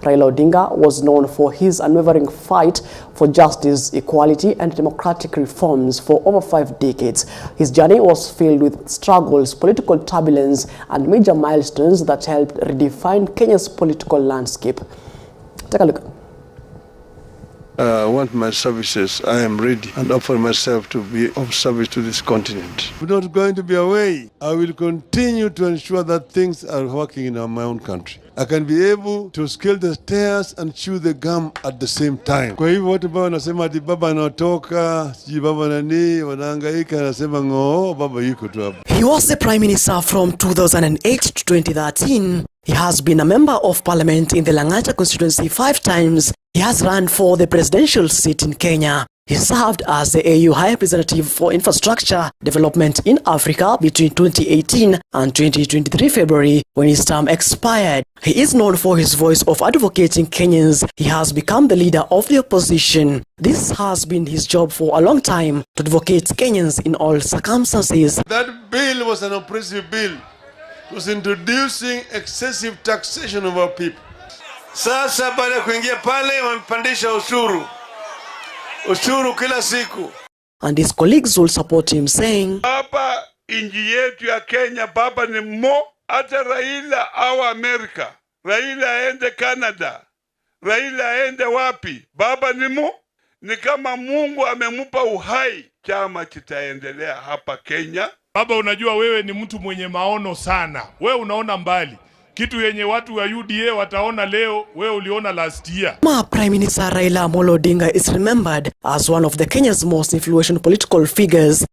Raila Odinga was known for his unwavering fight for justice, equality, and democratic reforms for over 5 decades. His journey was filled with struggles, political turbulence, and major milestones that helped redefine Kenya's political landscape. Take a look. I want my services. I am ready and offer myself to be of service to this continent. I'm not going to be away. I will continue to ensure that things are working in my own country. I can be able to scale the stairs and chew the gum at the same time. Kwa hivyo watu ambao wanasema ati baba anatoka, sijui baba nani, wanahangaika, anasema ngoo, baba yuko tu hapa. He was the Prime Minister from 2008 to 2013. He has been a member of parliament in the Lang'ata constituency 5 times. He has run for the presidential seat in Kenya. He served as the AU High Representative for Infrastructure Development in Africa between 2018 and 2023 February when his term expired. He is known for his voice of advocating Kenyans. He has become the leader of the opposition. This has been his job for a long time, to advocate Kenyans in all circumstances. That bill was an oppressive bill. It was introducing excessive taxation of our people. Sasa baada kuingia pale wamepandisha ushuru kila siku. And his colleagues will support him, saying, Baba inji yetu ya Kenya, baba ni mo, hata Raila au Amerika, Raila aende Canada, Raila aende wapi, baba ni mo. Ni kama Mungu amemupa uhai, chama kitaendelea hapa Kenya. Baba, unajua wewe ni mtu mwenye maono sana. Wewe unaona mbali. Kitu yenye watu wa UDA wataona leo, wewe uliona last year. Prime Minister Raila Amolo Odinga is remembered as one of the Kenya's most influential political figures,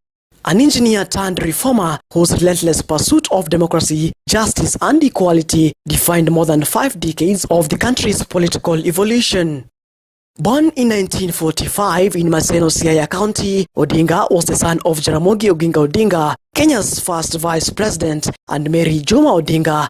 an engineer turned reformer whose relentless pursuit of democracy, justice, and equality defined more than 5 decades of the country's political evolution. Born in 1945 in Maseno, Siaya County, Odinga was the son of Jaramogi Oginga Odinga, Kenya's first vice president, and Mary Juma Odinga.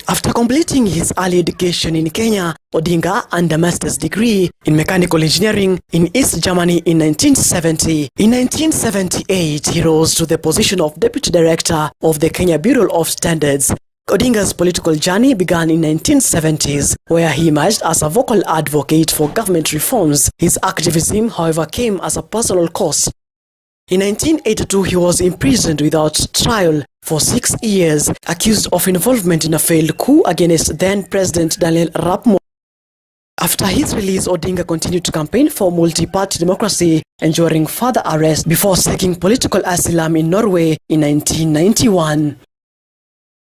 After completing his early education in Kenya, Odinga earned a master's degree in mechanical engineering in East Germany in 1970. In 1978, he rose to the position of deputy director of the Kenya Bureau of Standards. Odinga's political journey began in 1970s, where he emerged as a vocal advocate for government reforms. His activism, however, came as a personal cost. In 1982, he was imprisoned without trial for 6 years, accused of involvement in a failed coup against then-President Daniel Arap Moi. After his release, Odinga continued to campaign for multi-party democracy, enduring further arrest before seeking political asylum in Norway in 1991.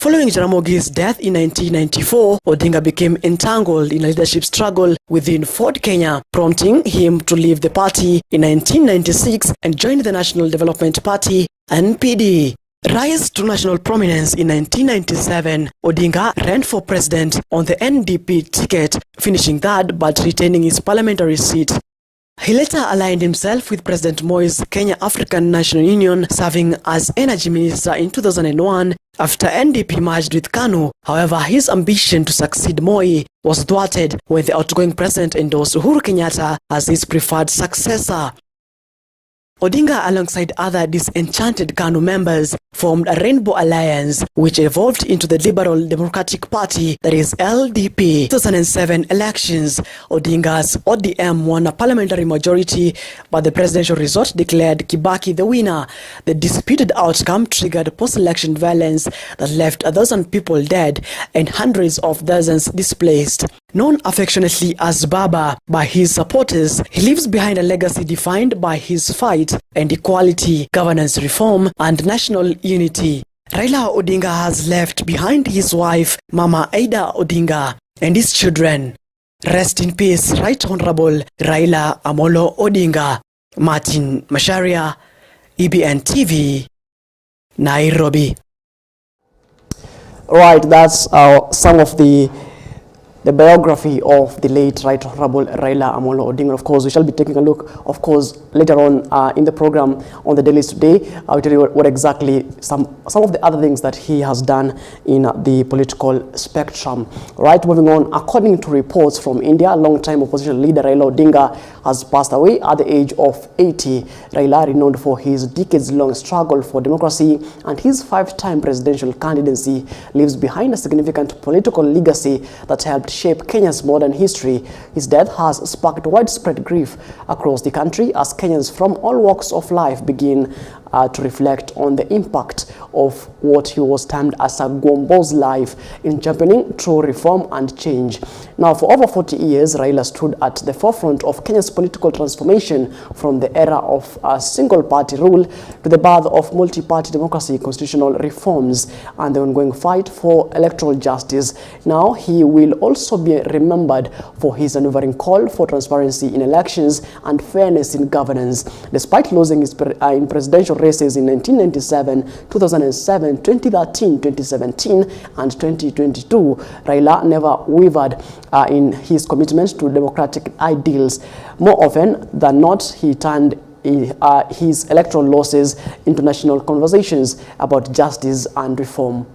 Following Jaramogi's death in 1994, Odinga became entangled in a leadership struggle within Ford Kenya, prompting him to leave the party in 1996 and join the National Development Party, NPD. Rise to national prominence in 1997, Odinga ran for president on the NDP ticket, finishing third but retaining his parliamentary seat. He later aligned himself with President Moi's Kenya African National Union, serving as Energy Minister in 2001 after NDP merged with KANU. However, his ambition to succeed Moi was thwarted when the outgoing president endorsed Uhuru Kenyatta as his preferred successor. Odinga, alongside other disenchanted KANU members, formed a Rainbow Alliance, which evolved into the Liberal Democratic Party, that is LDP. 2007 elections, Odinga's ODM won a parliamentary majority, but the presidential result declared Kibaki the winner. The disputed outcome triggered post-election violence that left 1,000 people dead and hundreds of dozens displaced. Known affectionately as Baba by his supporters, he leaves behind a legacy defined by his fight and equality, governance reform, and national unity. Raila Odinga has left behind his wife, Mama Aida Odinga, and his children. Rest in peace, Right Honorable Raila Amolo Odinga. Martin Masharia, EBN TV, Nairobi. Right, that's some of the biography of the late Right Honorable Raila Amolo Odinga. Of course, we shall be taking a look, of course, later on in the program on the dailies today. I'll tell you what exactly some of the other things that he has done in the political spectrum. Right, moving on, according to reports from India, long-time opposition leader Raila Odinga has passed away at the age of 80. Raila, renowned for his decades-long struggle for democracy and his 5-time presidential candidacy, leaves behind a significant political legacy that helped shape Kenya's modern history. His death has sparked widespread grief across the country as Kenyans from all walks of life begin to reflect on the impact of what he was termed as a Gombo's life in championing true reform and change. Now, for over 40 years, Raila stood at the forefront of Kenya's political transformation from the era of single-party rule to the birth of multi-party democracy, constitutional reforms, and the ongoing fight for electoral justice. Now, he will also be remembered for his unwavering call for transparency in elections and fairness in governance. Despite losing his in presidential races in 1997, 2007, 2013, 2017, and 2022, Raila never wavered in his commitment to democratic ideals. More often than not, he turned his electoral losses into national conversations about justice and reform.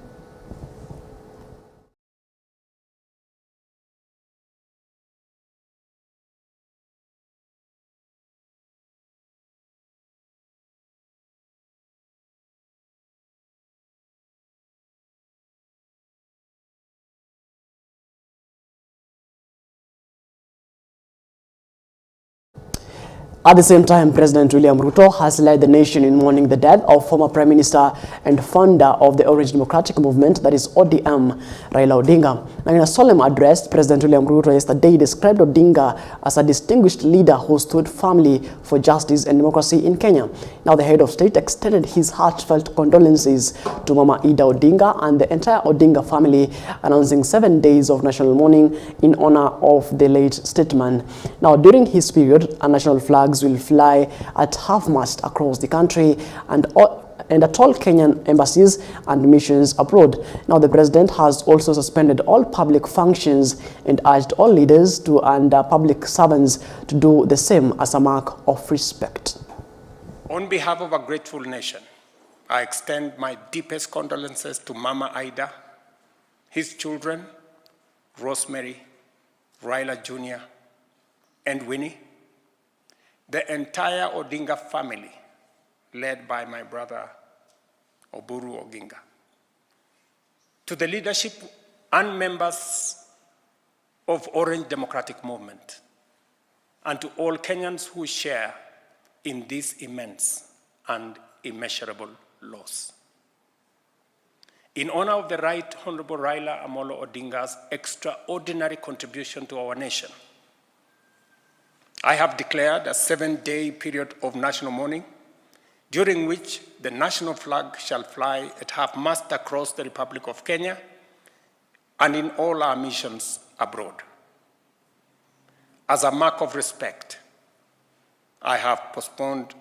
At the same time, President William Ruto has led the nation in mourning the death of former Prime Minister and founder of the Orange Democratic Movement, that is ODM, Raila Odinga. Now, in a solemn address, President William Ruto yesterday described Odinga as a distinguished leader who stood firmly for justice and democracy in Kenya. Now, the head of state extended his heartfelt condolences to Mama Ida Odinga and the entire Odinga family, announcing 7 days of national mourning in honor of the late statesman. Now, during his period, a national flag will fly at half-mast across the country and at all Kenyan embassies and missions abroad. Now, the president has also suspended all public functions and urged all leaders and public servants to do the same as a mark of respect. On behalf of a grateful nation, I extend my deepest condolences to Mama Ida, his children, Rosemary, Raila Jr., and Winnie, the entire Odinga family, led by my brother Oburu Oginga, to the leadership and members of Orange Democratic Movement, and to all Kenyans who share in this immense and immeasurable loss. In honor of the Right Honorable Raila Amolo Odinga's extraordinary contribution to our nation, I have declared a 7-day period of national mourning, during which the national flag shall fly at half-mast across the Republic of Kenya and in all our missions abroad. As a mark of respect, I have postponed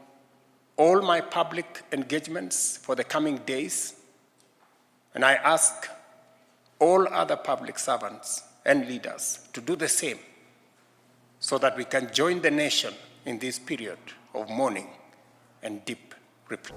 all my public engagements for the coming days, and I ask all other public servants and leaders to do the same, so that we can join the nation in this period of mourning and deep reflection.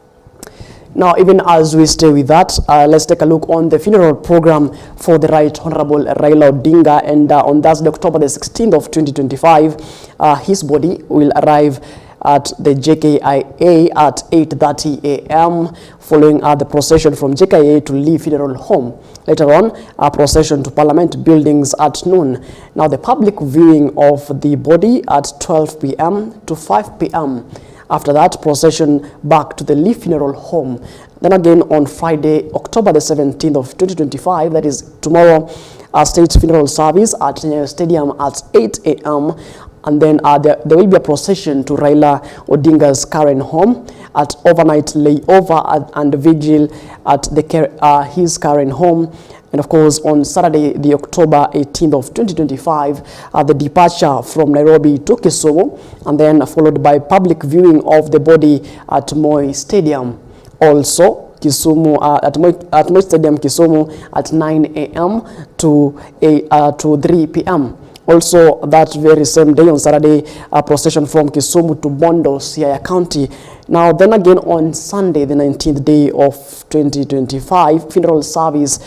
Now, even as we stay with that, let's take a look on the funeral program for the Right Honorable Raila Odinga. And on Thursday, October the 16th of 2025, his body will arrive at the JKIA at 8:30 a.m. following the procession from JKIA to Lee Funeral Home. Later on, a procession to Parliament buildings at noon. Now, the public viewing of the body at 12 p.m. to 5 p.m. After that, procession back to the Lee Funeral Home. Then again on Friday, October the 17th of 2025, that is tomorrow, a state funeral service at Nyayo Stadium at 8 a.m. And then there will be a procession to Raila Odinga's current home at overnight layover and vigil at his current home. And of course, on Saturday, the October 18th of 2025, the departure from Nairobi to Kisumu, and then followed by public viewing of the body at Moi Stadium. Also, Kisumu at Moi Stadium, Kisumu at 9 a.m. to 3 p.m. Also, that very same day on Saturday, a procession from Kisumu to Bondo, Siaya County. Now, then again on Sunday, the 19th day of 2025, funeral service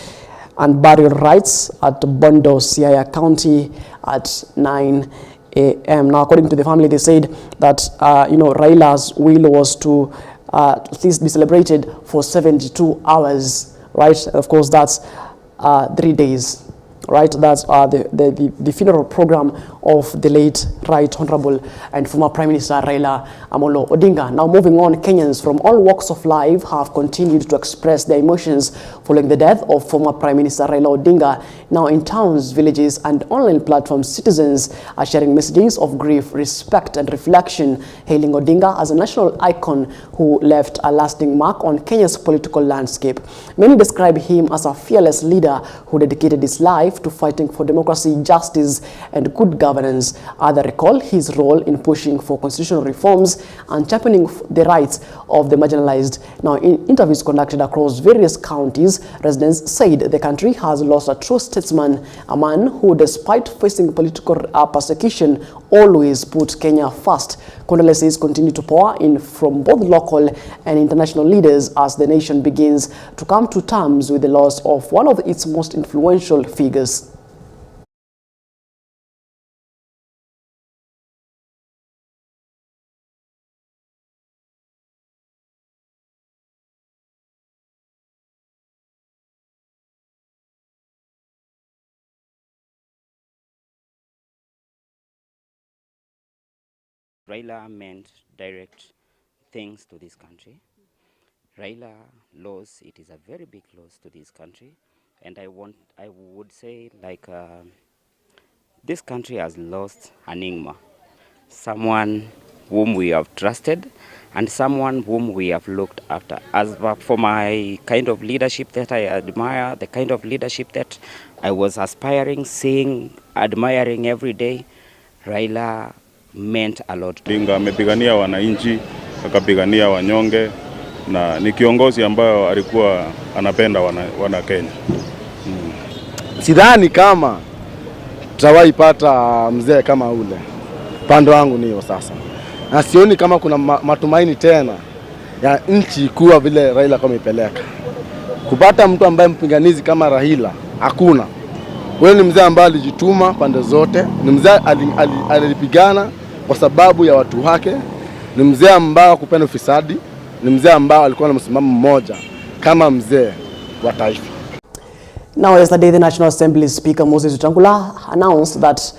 and burial rites at Bondo, Siaya County at 9 a.m. Now, according to the family, they said that, Raila's will was to at least be celebrated for 72 hours, right? Of course, that's 3 days. Right, that's the funeral program of the late Right Honorable and former Prime Minister Raila Amolo Odinga. Now moving on, Kenyans from all walks of life have continued to express their emotions following the death of former Prime Minister Raila Odinga. Now in towns, villages and online platforms, citizens are sharing messages of grief, respect and reflection, hailing Odinga as a national icon who left a lasting mark on Kenya's political landscape. Many describe him as a fearless leader who dedicated his life to fighting for democracy, justice and good governance. Others recall his role in pushing for constitutional reforms and championing the rights of the marginalized. Now, in interviews conducted across various counties, residents said the country has lost a true statesman, a man who, despite facing political persecution, always put Kenya first. Condolences continue to pour in from both local and international leaders as the nation begins to come to terms with the loss of one of its most influential figures. Raila meant direct things to this country. Raila loss, it is a very big loss to this country. And I would say like this country has lost an enigma. Someone whom we have trusted and someone whom we have looked after. As for my kind of leadership that I admire, the kind of leadership that I was aspiring, seeing, admiring every day, Raila meant a lot. Odinga amepigania wananchi, akapigania wanyonge na ni kiongozi ambayo alikuwa anapenda wana Kenya. Sidhani kama tutawahi pata mzee kama ule. Pando wangu niyo sasa. Na sioni kama kuna matumaini tena ya nchi kuwa vile Raila kama ipeleka. Kupata mtu ambaye mpinganizi kama Raila hakuna. Wewe ni mzee ambaye alijituma pande zote, ni mzee alipigana kwa sababu ya watu wake, ni mzee ambaye hakupenda ufisadi, ni mzee ambaye alikuwa na msimamo mmoja kama mzee wa taifa. Now, yesterday, the National Assembly Speaker Moses Wetangula announced that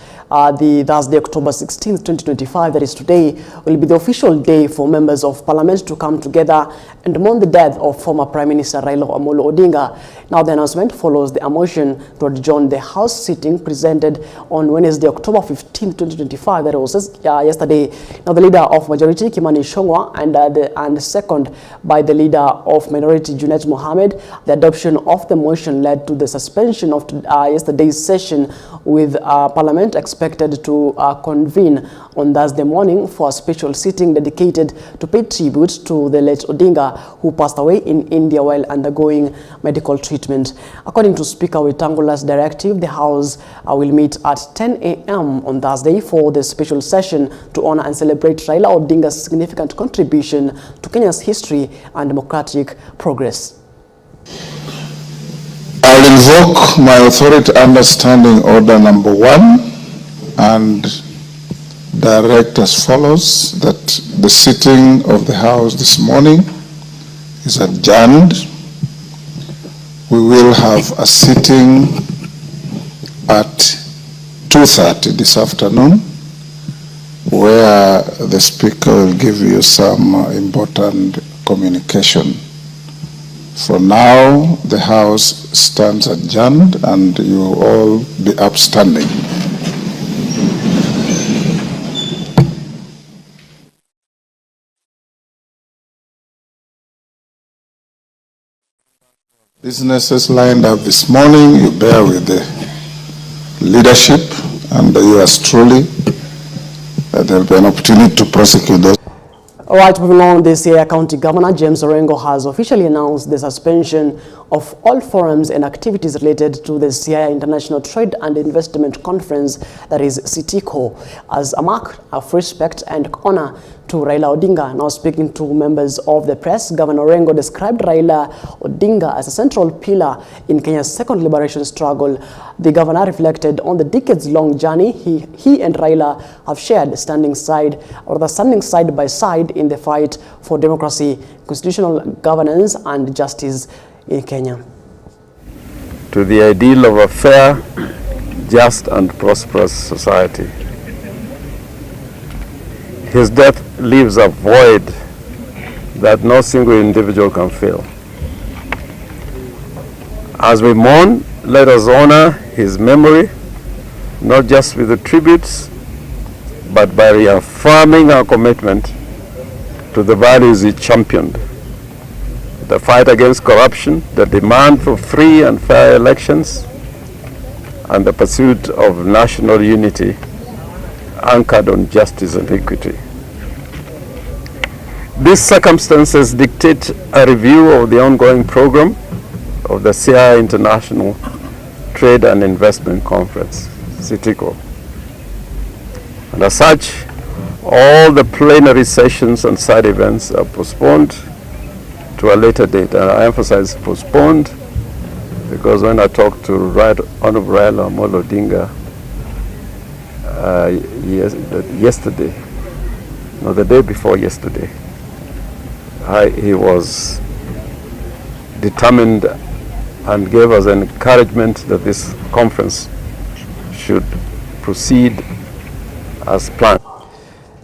the Thursday, October 16th, 2025, that is today, will be the official day for members of Parliament to come together and mourn the death of former Prime Minister Raila Amolo Odinga. Now, the announcement follows the motion to adjourn the House sitting presented on Wednesday, October 15th, 2025, that was yesterday. Now, the leader of Majority, Kimani Ichung'wah, and second by the leader of Minority, Junet Mohammed, the adoption of the motion led to the suspension of yesterday's session, with Parliament expected to convene on Thursday morning for a special sitting dedicated to pay tribute to the late Odinga, who passed away in India while undergoing medical treatment. According to Speaker Wetangula's directive, the House will meet at 10 a.m. on Thursday for the special session to honor and celebrate Raila Odinga's significant contribution to Kenya's history and democratic progress. I will invoke my authority under Standing Order number 1 and direct as follows: that the sitting of the House this morning is adjourned. We will have a sitting at 2:30 this afternoon, where the Speaker will give you some important communication. For now, the House stands adjourned and you will all be upstanding. Businesses lined up this morning, you bear with the leadership and yours truly. There will be an opportunity to prosecute those. All right, moving on, this year, County Governor James Orengo has officially announced the suspension of all forums and activities related to the Siaya International Trade and Investment Conference, that is CITICO, as a mark of respect and honor to Raila Odinga. Now speaking to members of the press, Governor Orengo described Raila Odinga as a central pillar in Kenya's second liberation struggle. The governor reflected on the decades-long journey he and Raila have shared, standing side by side in the fight for democracy, constitutional governance and justice in Kenya. to the ideal of a fair, just and prosperous society. His death leaves a void that no single individual can fill. As we mourn, let us honor his memory, not just with the tributes, but by reaffirming our commitment to the values he championed: the fight against corruption, the demand for free and fair elections, and the pursuit of national unity anchored on justice and equity. These circumstances dictate a review of the ongoing program of the SIA International Trade and Investment Conference, CITICO. And as such, all the plenary sessions and side events are postponed to a later date. And I emphasize postponed because when I talked to Honorable Raila Amolo Odinga the day before yesterday, he was determined and gave us an encouragement that this conference should proceed as planned.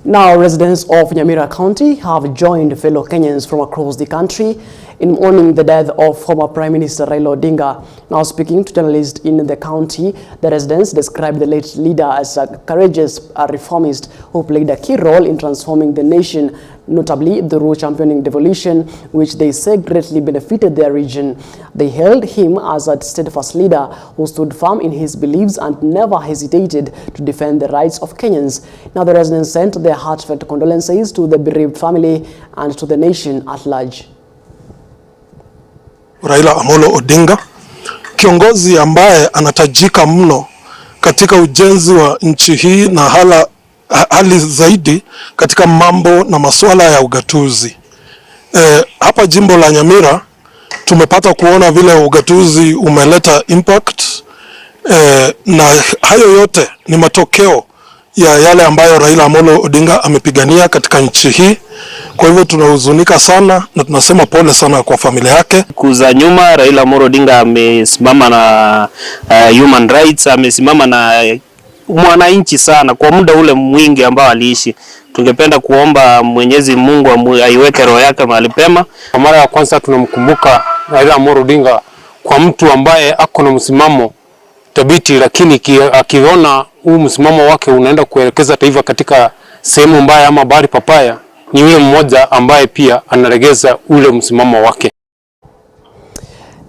Now, residents of Nyamira County have joined fellow Kenyans from across the country in mourning the death of former Prime Minister Raila Odinga. Now, speaking to journalists in the county, the residents described the late leader as a courageous reformist who played a key role in transforming the nation, notably the role championing devolution, which they say greatly benefited their region. They hailed him as a steadfast leader who stood firm in his beliefs and never hesitated to defend the rights of Kenyans. Now, the residents sent their heartfelt condolences to the bereaved family and to the nation at large. Raila Amolo Odinga, kiongozi ambaye anatajika mno katika ujenzi wa nchi hii na hali zaidi katika mambo na masuala ya ugatuzi. Hapa jimbo la Nyamira tumepata kuona vile ugatuzi umeleta impact, na hayo yote ni matokeo ya yale ambayo Raila Amolo Odinga amepigania katika nchi hii. Kwa hivyo tunahuzunika sana na tunasema pole sana kwa familia yake. Kuza nyuma Raila Amolo Odinga amesimama na human rights, amesimama na mwananchi sana kwa muda ule mwingi ambao aliishi. Tungependa kuomba Mwenyezi Mungu aiweke roho yake mahali pema. Kwa mara ya kwanza tunamkumbuka Raila Amolo Odinga kwa mtu ambaye ako na msimamo thabiti, lakini akiona huu msimamo wake unaenda kuelekeza taifa katika sehemu mbaya ama bahari papaya, ni yule mmoja ambaye pia anaregeza ule msimamo wake.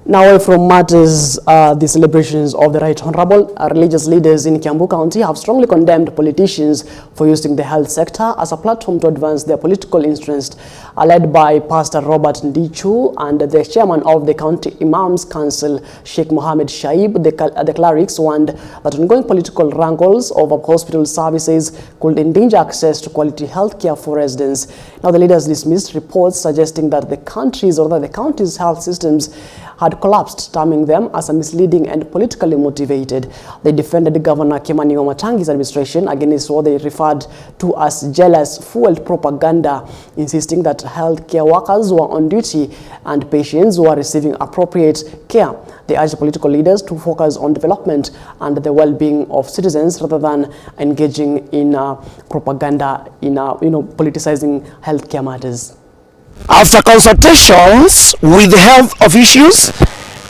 Now, away from matters, the celebrations of the Right Honorable, religious leaders in Kiambu County have strongly condemned politicians for using the health sector as a platform to advance their political interests. Led by Pastor Robert Ndichu and the chairman of the County Imams Council, Sheikh Mohammed Shaib, the clerics warned that ongoing political wrangles over hospital services could endanger access to quality health care for residents. Now, the leaders dismissed reports suggesting that the county's health systems had collapsed, terming them as a misleading and politically motivated. They defended Governor Kimani Wamatangi's administration against what they referred to as jealous, fueled propaganda, insisting that healthcare workers were on duty and patients were receiving appropriate care. They urged political leaders to focus on development and the well-being of citizens rather than engaging in propaganda, in politicizing healthcare matters. After consultations with the health officials,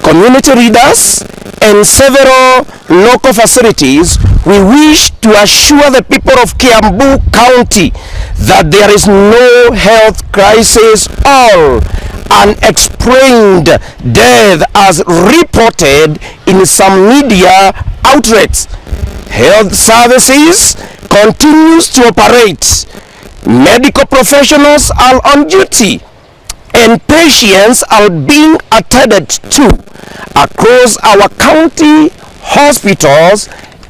community leaders, and several local facilities, we wish to assure the people of Kiambu County that there is no health crisis or unexplained death as reported in some media outlets. Health services continues to operate. Medical professionals are on duty and patients are being attended to across our county hospitals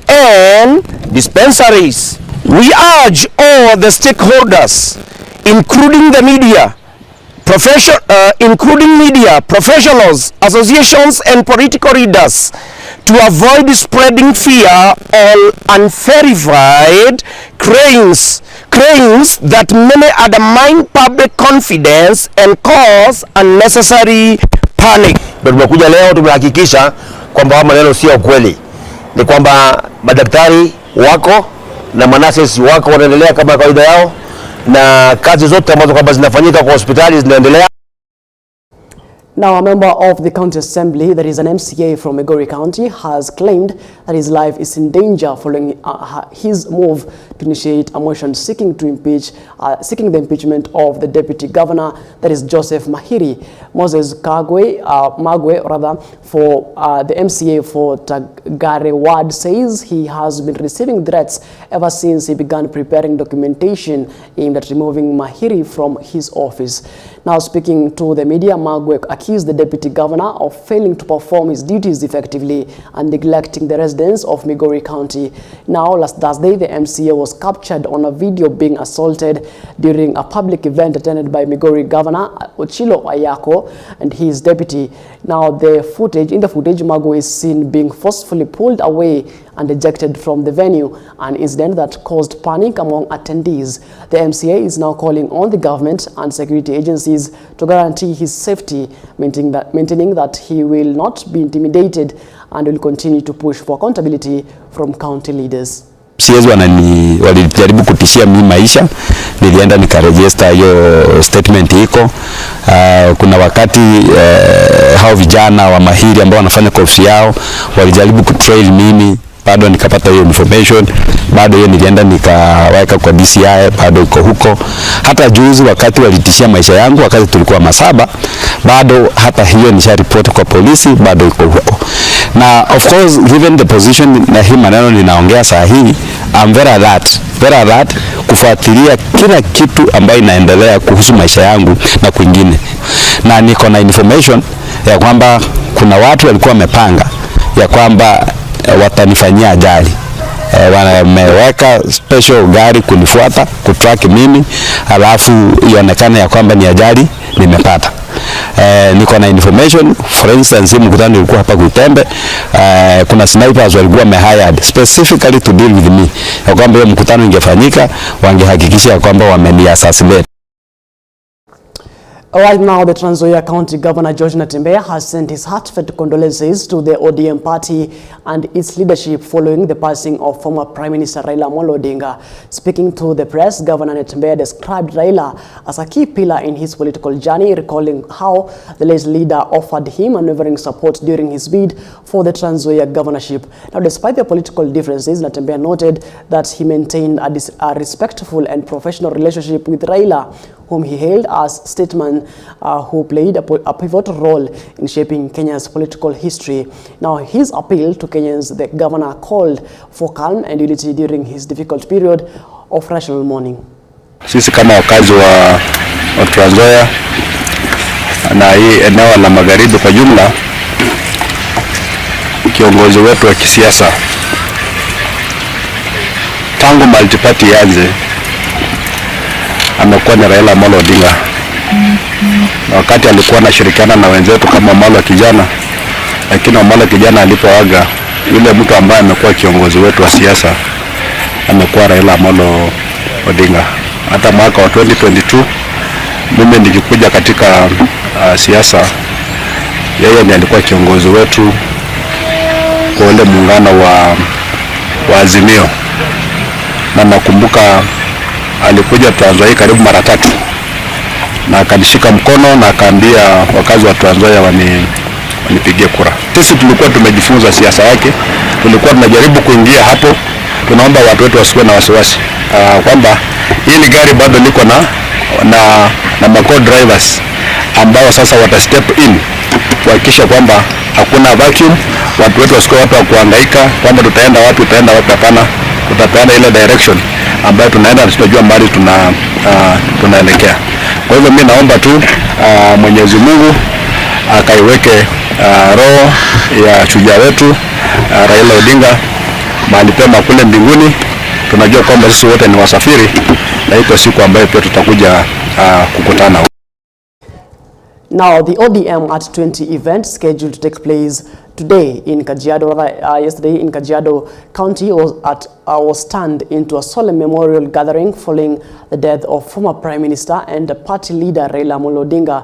and dispensaries. We urge all the stakeholders, including the media, professionals, associations and political leaders, to avoid spreading fear or unverified claims that may undermine public confidence and cause unnecessary panic. Ndio tumekuja leo tumehakikisha kwamba maneno sio kweli. Ni kwamba madaktari wako na manases wako wanaendelea kama kawaida yao na kazi zote ambazo kwamba zinafanyika kwa hospitali zinaendelea. Now, a member of the county assembly, that is an MCA from Migori County, has claimed that his life is in danger following his move to initiate a motion seeking the impeachment of the deputy governor, that is Joseph Mahiri. Moses Magwe, for the MCA for Tagare Ward, says he has been receiving threats ever since he began preparing documentation aimed at removing Mahiri from his office. Now, speaking to the media, Magwe accused the deputy governor of failing to perform his duties effectively and neglecting the residents of Migori County. Now, last Thursday, the MCA was captured on a video being assaulted during a public event attended by Migori Governor Ochilo Ayako and his deputy. Now, in the footage, Magwe is seen being forcefully pulled away and ejected from the venue, an incident that caused panic among attendees. The MCA is now calling on the government and security agencies to guarantee his safety, maintaining that he will not be intimidated and will continue to push for accountability from county leaders. MCAs walijaribu kutishia mimi maisha, nilienda nikaregister hiyo statement iko. Kuna wakati hao vijana wa Mahiri ambao wanafanya kwa ofisi yao walijaribu kutrail mimi, bado nikapata hiyo information, bado hiyo nilienda nikaweka kwa DCI, bado iko huko. Hata juzi wakati walitishia maisha yangu wakati tulikuwa Masaba, bado hata hiyo nisha report kwa polisi, bado iko huko. Na of course, given the position na hii maneno ninaongea saa hii, I'm very alert kufuatilia kila kitu ambayo inaendelea kuhusu maisha yangu na kwingine. Na niko na information ya kwamba kuna watu walikuwa wamepanga ya kwamba watanifanyia ajali. Wameweka special gari kunifuata, kutrack mimi, alafu ionekane ya kwamba ni ajali nimepata. Niko na information, for instance, mkutano ulikuwa hapa Kuitembe, kuna snipers walikuwa wamehired specifically to deal with me. Ya kwamba hiyo mkutano ingefanyika, wangehakikisha ya kwamba wameni-assassinate. Right now, the Trans Nzoia County Governor George Natembeya has sent his heartfelt condolences to the ODM party and its leadership following the passing of former Prime Minister Raila Amolo Odinga. Speaking to the press, Governor Natembeya described Raila as a key pillar in his political journey, recalling how the late leader offered him unwavering support during his bid for the Trans Nzoia governorship. Now, despite their political differences, Natembeya noted that he maintained a respectful and professional relationship with Raila, whom he hailed as statesman who played a pivotal role in shaping Kenya's political history. Now, his appeal to Kenyans, the governor called for calm and unity during his difficult period of national mourning. Sisi kama wakazi wa Trans Nzoia na hii eneo la magharibi kwa jumla, kiongozi wetu wa kisiasa tangu multiparty yanze amekuwa ni Raila Amolo Odinga. Wakati alikuwa anashirikiana na wenzetu kama Amolo Kijana, lakini Amolo Kijana alipoaga, yule mtu ambaye amekuwa kiongozi wetu wa siasa amekuwa Raila Amolo Odinga. Hata mwaka wa 2022 mimi nikikuja katika siasa, yeye ndiye alikuwa kiongozi wetu kwa ule muungano wa Azimio. Na nakumbuka alikuja Trans Nzoia karibu mara 3 na akanishika mkono na akaambia wakazi wa Trans Nzoia wanipigie kura. Sisi tulikuwa tumejifunza siasa yake, tulikuwa tunajaribu kuingia hapo, tunaomba watu wetu wasiwe na wasiwasi kwamba hili gari bado liko na mako drivers ambao sasa wata step in kuhakikisha kwamba hakuna vacuum, watu wetu wasiwe watu wa kuhangaika kwamba tutaenda wapi. Hapana, tutapeana ile direction ambayo tunaenda, tunajua mbali tunaelekea. Kwa hivyo mimi naomba tu Mwenyezi Mungu akaiweke roho ya shujaa wetu Raila Odinga mahali pema kule mbinguni. Tunajua kwamba sisi wote ni wasafiri na iko siku ambayo pia tutakuja kukutana. Now, the ODM at 20 event scheduled to take place today in Kajiado, yesterday in Kajiado County was turned into a solemn memorial gathering following the death of former Prime Minister and party leader Raila Amolo Odinga.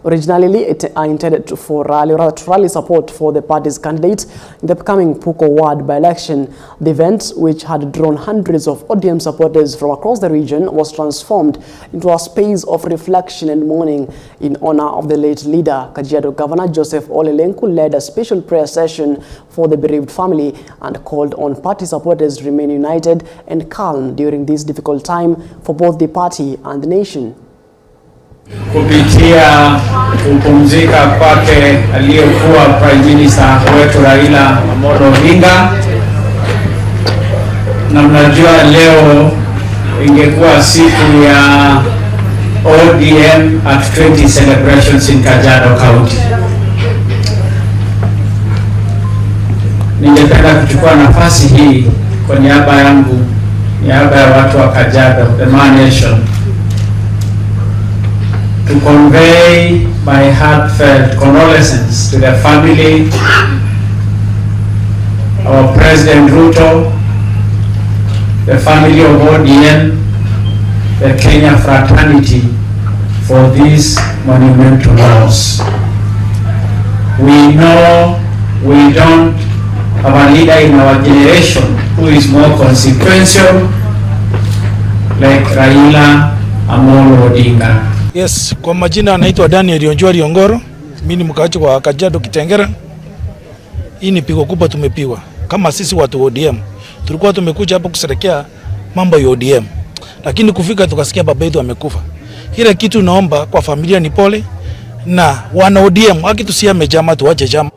Originally, it intended to rally support for the party's candidate in the upcoming Puko Ward by-election. The event, which had drawn hundreds of ODM supporters from across the region, was transformed into a space of reflection and mourning in honor of the late leader. Kajiado Governor Joseph Ole Lenku led a special prayer session for the bereaved family and called on party supporters to remain united and calm during this difficult time for both the party and the nation. Kupitia kupumzika kwake aliyekuwa Prime Minister wetu Raila Amolo Odinga, na mnajua leo ingekuwa siku ya ODM at 20 celebrations in Kajiado County. Ningependa kuchukua nafasi hii kwa niaba yangu, niaba ya watu wa Kajiado, the Man Nation, to convey my heartfelt condolences to the family, our President Ruto, the family of ODM, the Kenya fraternity, for this monumental loss. We know we don't have a leader in our generation who is more consequential like Raila Amolo Odinga. Yes, kwa majina anaitwa Daniel Onjwa Riongoro. Mimi ni mkaaji wa Kajiado Kitengera. Hii ni pigo kubwa tumepigwa. Kama sisi watu ODM, tulikuwa tumekuja hapa kusherekea mambo ya ODM. Lakini kufika tukasikia baba yetu amekufa. Ile kitu naomba kwa familia ni pole, na wana ODM wakitusiame chama tuache chama.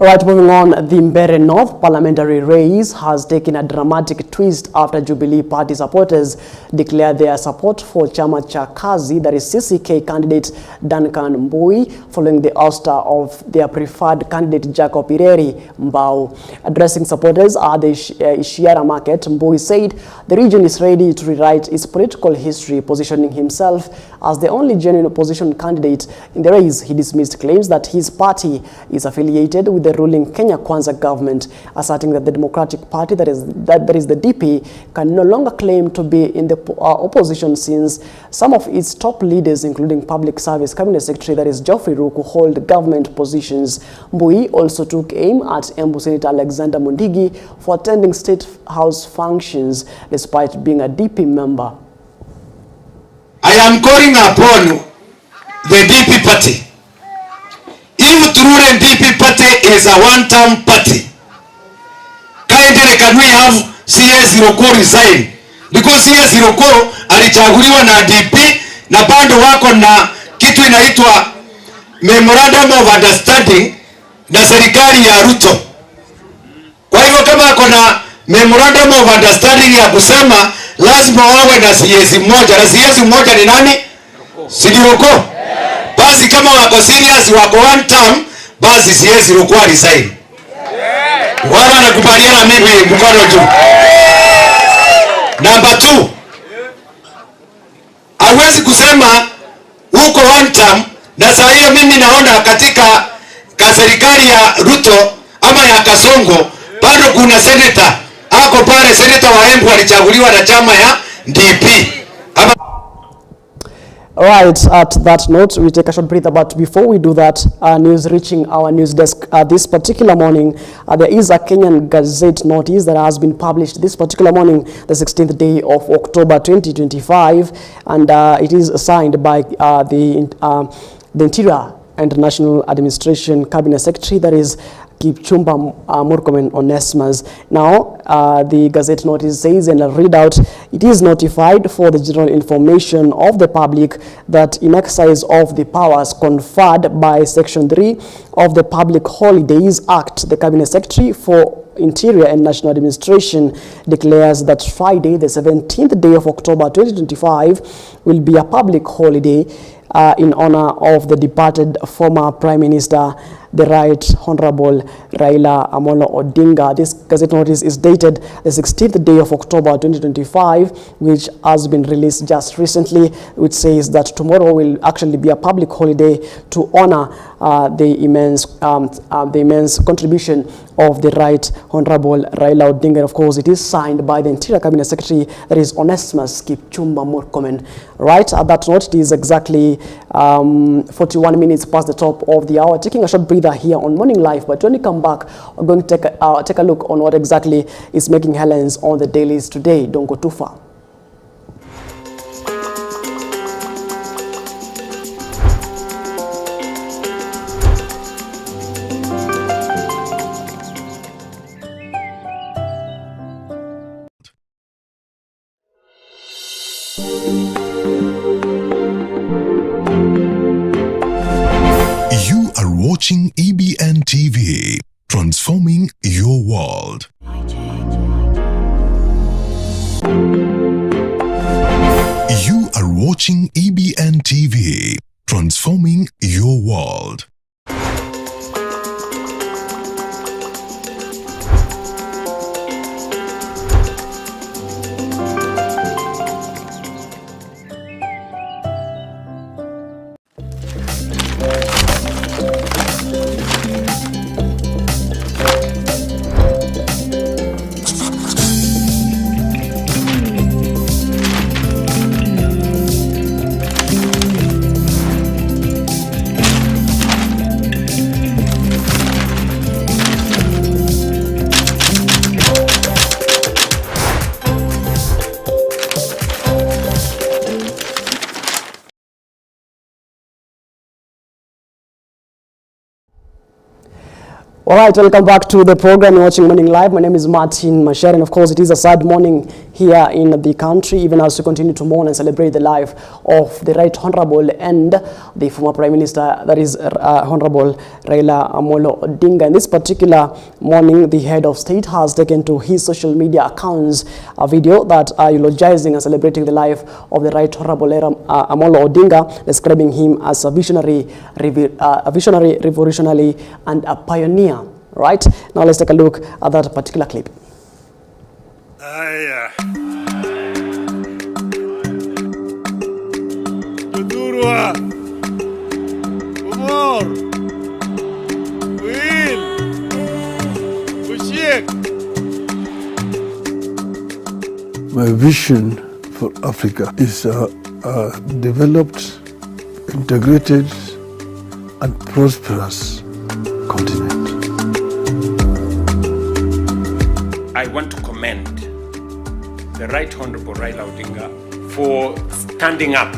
Right, moving on, the Mbeere North parliamentary race has taken a dramatic twist after Jubilee Party supporters declared their support for Chama cha Kazi, that is CCK candidate Duncan Mbui, following the ouster of their preferred candidate Jacob Ireri Mbao. Addressing supporters at the Ishiara market, Mbui said the region is ready to rewrite its political history, positioning himself as the only genuine opposition candidate in the race. He dismissed claims that his party is affiliated with the ruling Kenya Kwanza government, asserting that the Democratic Party, that is the DP, can no longer claim to be in the opposition since some of its top leaders, including Public Service Cabinet Secretary, that is Geoffrey Ruku, hold government positions. Mbui also took aim at Embu Senator Alexander Mundigi for attending State House functions despite being a DP member. I am calling upon the DP party. If the ruling DP party is a one-term party, kindly can we have CS Iroko resign? Because CS Iroko alichaguliwa na DP na bado wako na kitu inaitwa Memorandum of Understanding na serikali ya Ruto. Kwa hivyo kama ako na Memorandum of Understanding ya kusema lazima wawe na CS mmoja, na CS mmoja ni nani? Si Iroko. Basi kama wako serious, wako one term, basi CS Iroko resign. Wala nakubaliana mimi mkono juu. Number 2. Hawezi kusema uko one term, na saa hiyo mimi naona katika serikali ya Ruto ama ya Kasongo bado kuna senator ako pale, senator wa Embu alichaguliwa na chama ya DP. Right, at that note, we take a short breather, but before we do that, news reaching our news desk this particular morning. There is a Kenyan Gazette notice that has been published this particular morning, the 16th day of October 2025, and it is signed by the Interior and National Administration Cabinet Secretary, that is Kipchumba Murkomen Onesmus. Now, the Gazette notice says, and I'll read out, it is notified for the general information of the public that in exercise of the powers conferred by Section 3 of the Public Holidays Act, the Cabinet Secretary for Interior and National Administration declares that Friday, the 17th day of October 2025, will be a public holiday in honor of the departed former Prime Minister the Right Honorable Raila Amolo Odinga. This Gazette notice is dated the 16th day of October 2025, which has been released just recently, which says that tomorrow will actually be a public holiday to honor the immense contribution of the Right Honorable Raila Odinga. And of course, it is signed by the Interior Cabinet Secretary, that is Onesmus Kipchumba Murkomen. Right at that note, it is exactly 41 minutes past the top of the hour. Taking a short breather here on Morning Live, but when we come back, we're going to take a look on what exactly is making headlines on the dailies today. Don't go too far. You are watching EBN TV, transforming your world. You are watching EBN TV, transforming your world. All right, welcome back to the program. You're watching Morning Live. My name is Martin Masher, and of course, it is a sad morning here in the country, even as we continue to mourn and celebrate the life of the Right Honorable and the former Prime Minister, that is Honorable Raila Amolo Odinga. In this particular morning, the head of state has taken to his social media accounts a video that are eulogizing and celebrating the life of the Right Honorable Amolo Odinga, describing him as a visionary, revolutionary, and a pioneer. Right, now let's take a look at that particular clip. My vision for Africa is a developed, integrated, and prosperous continent. I want to commend the Right Honorable Raila Odinga for standing up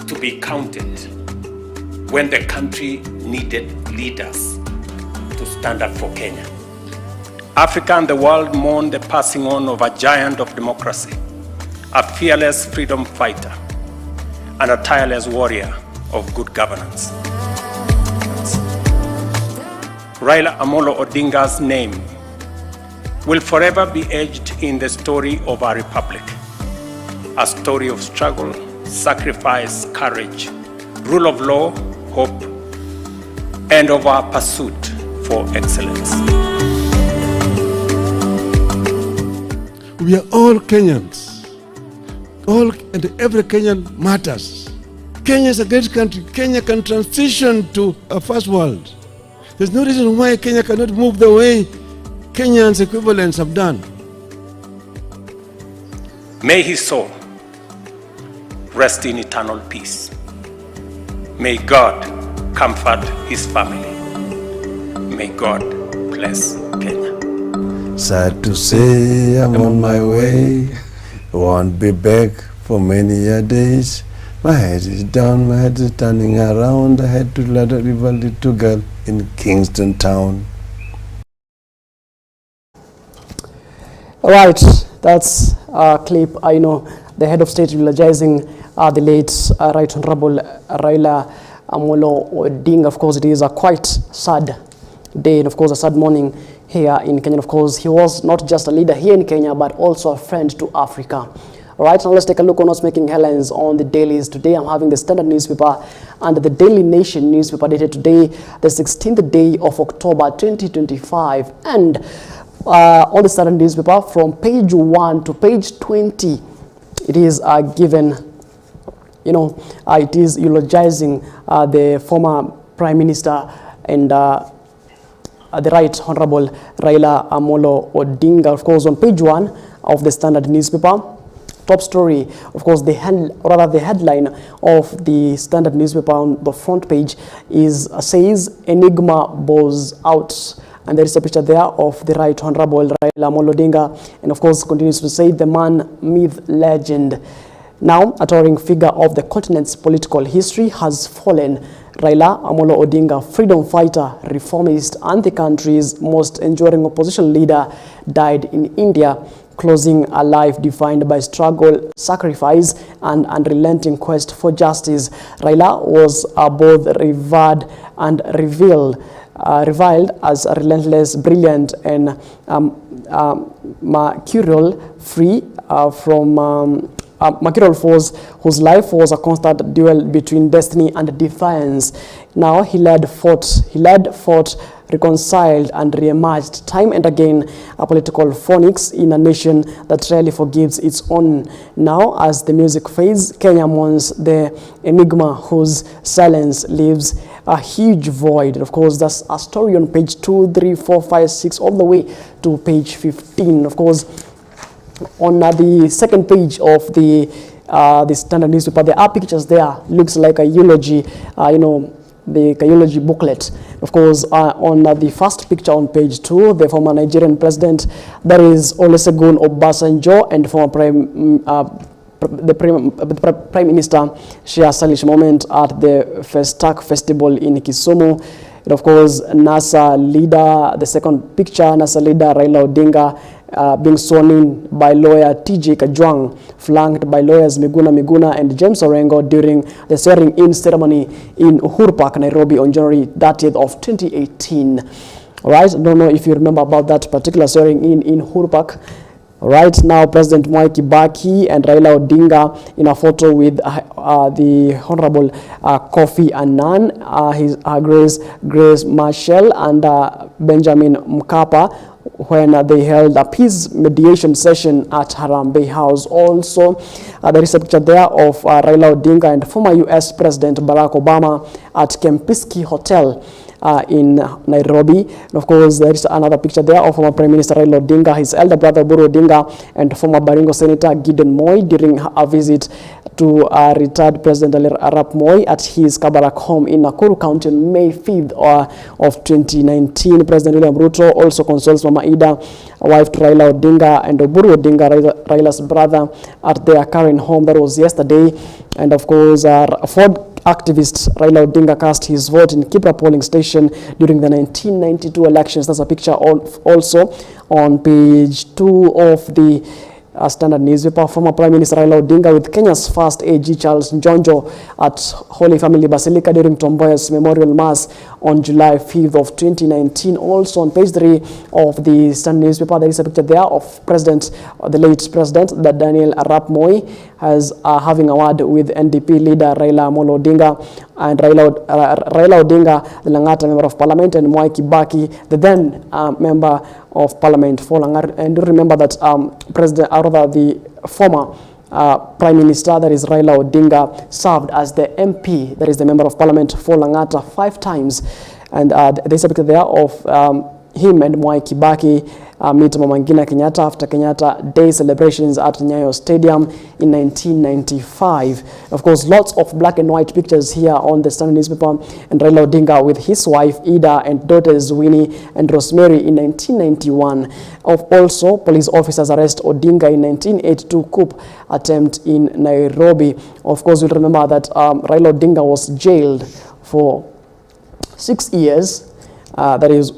to be counted when the country needed leaders to stand up for Kenya. Africa and the world mourn the passing on of a giant of democracy, a fearless freedom fighter, and a tireless warrior of good governance. Raila Amolo Odinga's name will forever be etched in the story of our republic, a story of struggle, sacrifice, courage, rule of law, hope, and of our pursuit for excellence. We are all Kenyans. All and every Kenyan matters. Kenya is a great country. Kenya can transition to a first world. There's no reason why Kenya cannot move the way Kenyans equivalents have done. May his soul rest in eternal peace. May God comfort his family. May God bless Kenya. Sad to say I'm on my way. Won't be back for many a days. My head is down, my head is turning around. I had to let a little girl in Kingston Town. All right, that's a clip. I know the head of state eulogizing the late Right Honorable Raila Amolo Odinga. Of course, it is a quite sad day and of course a sad morning here in Kenya. Of course, he was not just a leader here in Kenya, but also a friend to Africa. All right, now let's take a look on what's making headlines on the dailies. Today I'm having the Standard newspaper and the Daily Nation newspaper dated today, the 16th day of October 2025. And on the Standard newspaper, from page 1 to page 20, it is given, it is eulogizing the former Prime Minister and the Right Honorable Raila Amolo Odinga. Of course, on page 1 of the Standard newspaper, top story, of course, the headline of the Standard newspaper on the front page says Enigma bows out. And there is a picture there of the Right Honorable Raila Amolo Odinga, and of course continues to say the man, myth, legend. Now, a towering figure of the continent's political history has fallen. Raila Amolo Odinga, freedom fighter, reformist, and the country's most enduring opposition leader, died in India, closing a life defined by struggle, sacrifice, and unrelenting quest for justice. Raila was both revered and reviled as a relentless, brilliant, and mercurial mercurial force whose life was a constant duel between destiny and defiance. Now he led, fought, reconciled, and re-emerged time and again, a political phoenix in a nation that rarely forgives its own. Now, as the music fades, Kenya mourns the enigma whose silence leaves a huge void. Of course, that's a story on page 2, 3, 4, 5, 6, all the way to page 15. Of course, on the second page of the Standard newspaper, there are pictures there. Looks like a eulogy, the eulogy booklet. Of course, on the first picture on page 2, the former Nigerian president, that is Olusegun Obasanjo, and former Prime Minister share a stylish moment at the Festac Festival in Kisumu. And of course, NASA leader, the second picture, NASA leader Raila Odinga being sworn in by lawyer TJ Kajwang, flanked by lawyers Miguna and James Orengo during the swearing-in ceremony in Uhuru Park, Nairobi on January 30th of 2018. All right, I don't know if you remember about that particular swearing-in Uhuru Park. Right now, President Mwai Kibaki and Raila Odinga in a photo with the Honorable Kofi Annan, Grace Marshall, and Benjamin Mkapa, when they held a peace mediation session at Harambee House. Also, there is a picture there of Raila Odinga and former U.S. President Barack Obama at Kempinski Hotel in Nairobi. And of course, there is another picture there of former Prime Minister Raila Odinga, his elder brother Oburu Odinga, and former Baringo Senator Gideon Moi during a visit to retired President Arap Moi at his Kabarak home in Nakuru County on May 5th of 2019. President William Ruto also consoles Mama Ida, wife to Raila Odinga, and Oburu Odinga, Raila's brother, at their current home. That was yesterday. And of course, Ford activist Raila Odinga cast his vote in Kibra polling station during the 1992 elections. That's a picture also on page 2 of the Standard newspaper. Former Prime Minister Raila Odinga with Kenya's first AG Charles Njonjo at Holy Family Basilica during Tomboya's Memorial Mass on July 5th of 2019. Also on page 3 of the Standard newspaper, there is a picture there of the late President, Daniel Arap Moi, as having a word with NDP leader Raila Amolo Odinga, and Raila Odinga, the Langata member of parliament, and Mwai Kibaki, the then member of parliament for Langar. And do remember that the former Prime Minister, that is Raila Odinga, served as the MP, that is the member of parliament for Langata, 5 times. And there's a picture there of him and Mwai Kibaki meet Mama Ngina Kenyatta after Kenyatta Day celebrations at Nyayo Stadium in 1995. Of course, lots of black and white pictures here on the Standard newspaper, and Raila Odinga with his wife Ida and daughters Winnie and Rosemary in 1991. Also, police officers arrest Odinga in 1982 coup attempt in Nairobi. Of course, you'll remember that Raila Odinga was jailed for 6 years. That is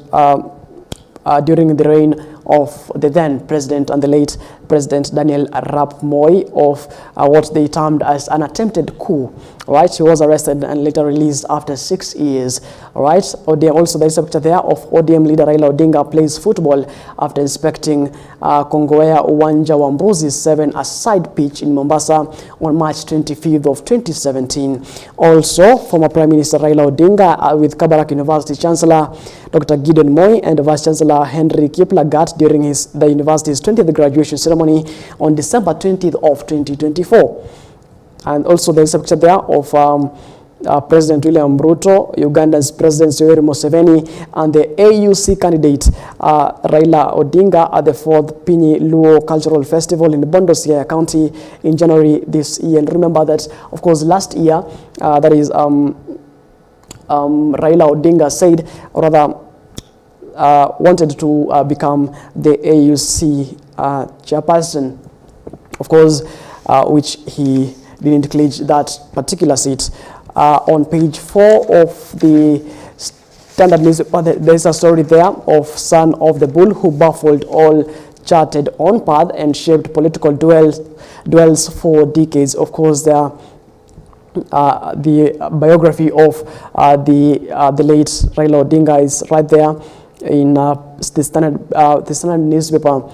during the reign of the then president and the late President Daniel Arap Moi, of what they termed as an attempted coup All right, he was arrested and later released after 6 years. All right, ODM, also there is a picture there of ODM leader Raila Odinga plays football after inspecting Kongowea Uwanja wa Mbuzi 7-a-side pitch in Mombasa on March 25th of 2017. Also, former Prime Minister Raila Odinga with Kabarak University Chancellor Dr. Gideon Moi and Vice Chancellor Henry Kiplagat during the university's 20th graduation ceremony on December 20th of 2024. And also there is a picture there of President William Ruto, Uganda's President Yoweri Museveni, and the AUC candidate Raila Odinga at the 4th Pinyi Luo Cultural Festival in Bondo, Siaya County in January this year. And remember that, of course, last year, that is Raila Odinga said, or rather wanted to become the AUC chairperson, of course, which he didn't clinch that particular seat. On page 4 of the Standard newspaper, there is a story there of son of the bull who baffled all charted on path and shaped political duels for decades. Of course, there the biography of the late Raila Odinga is right there in the Standard newspaper.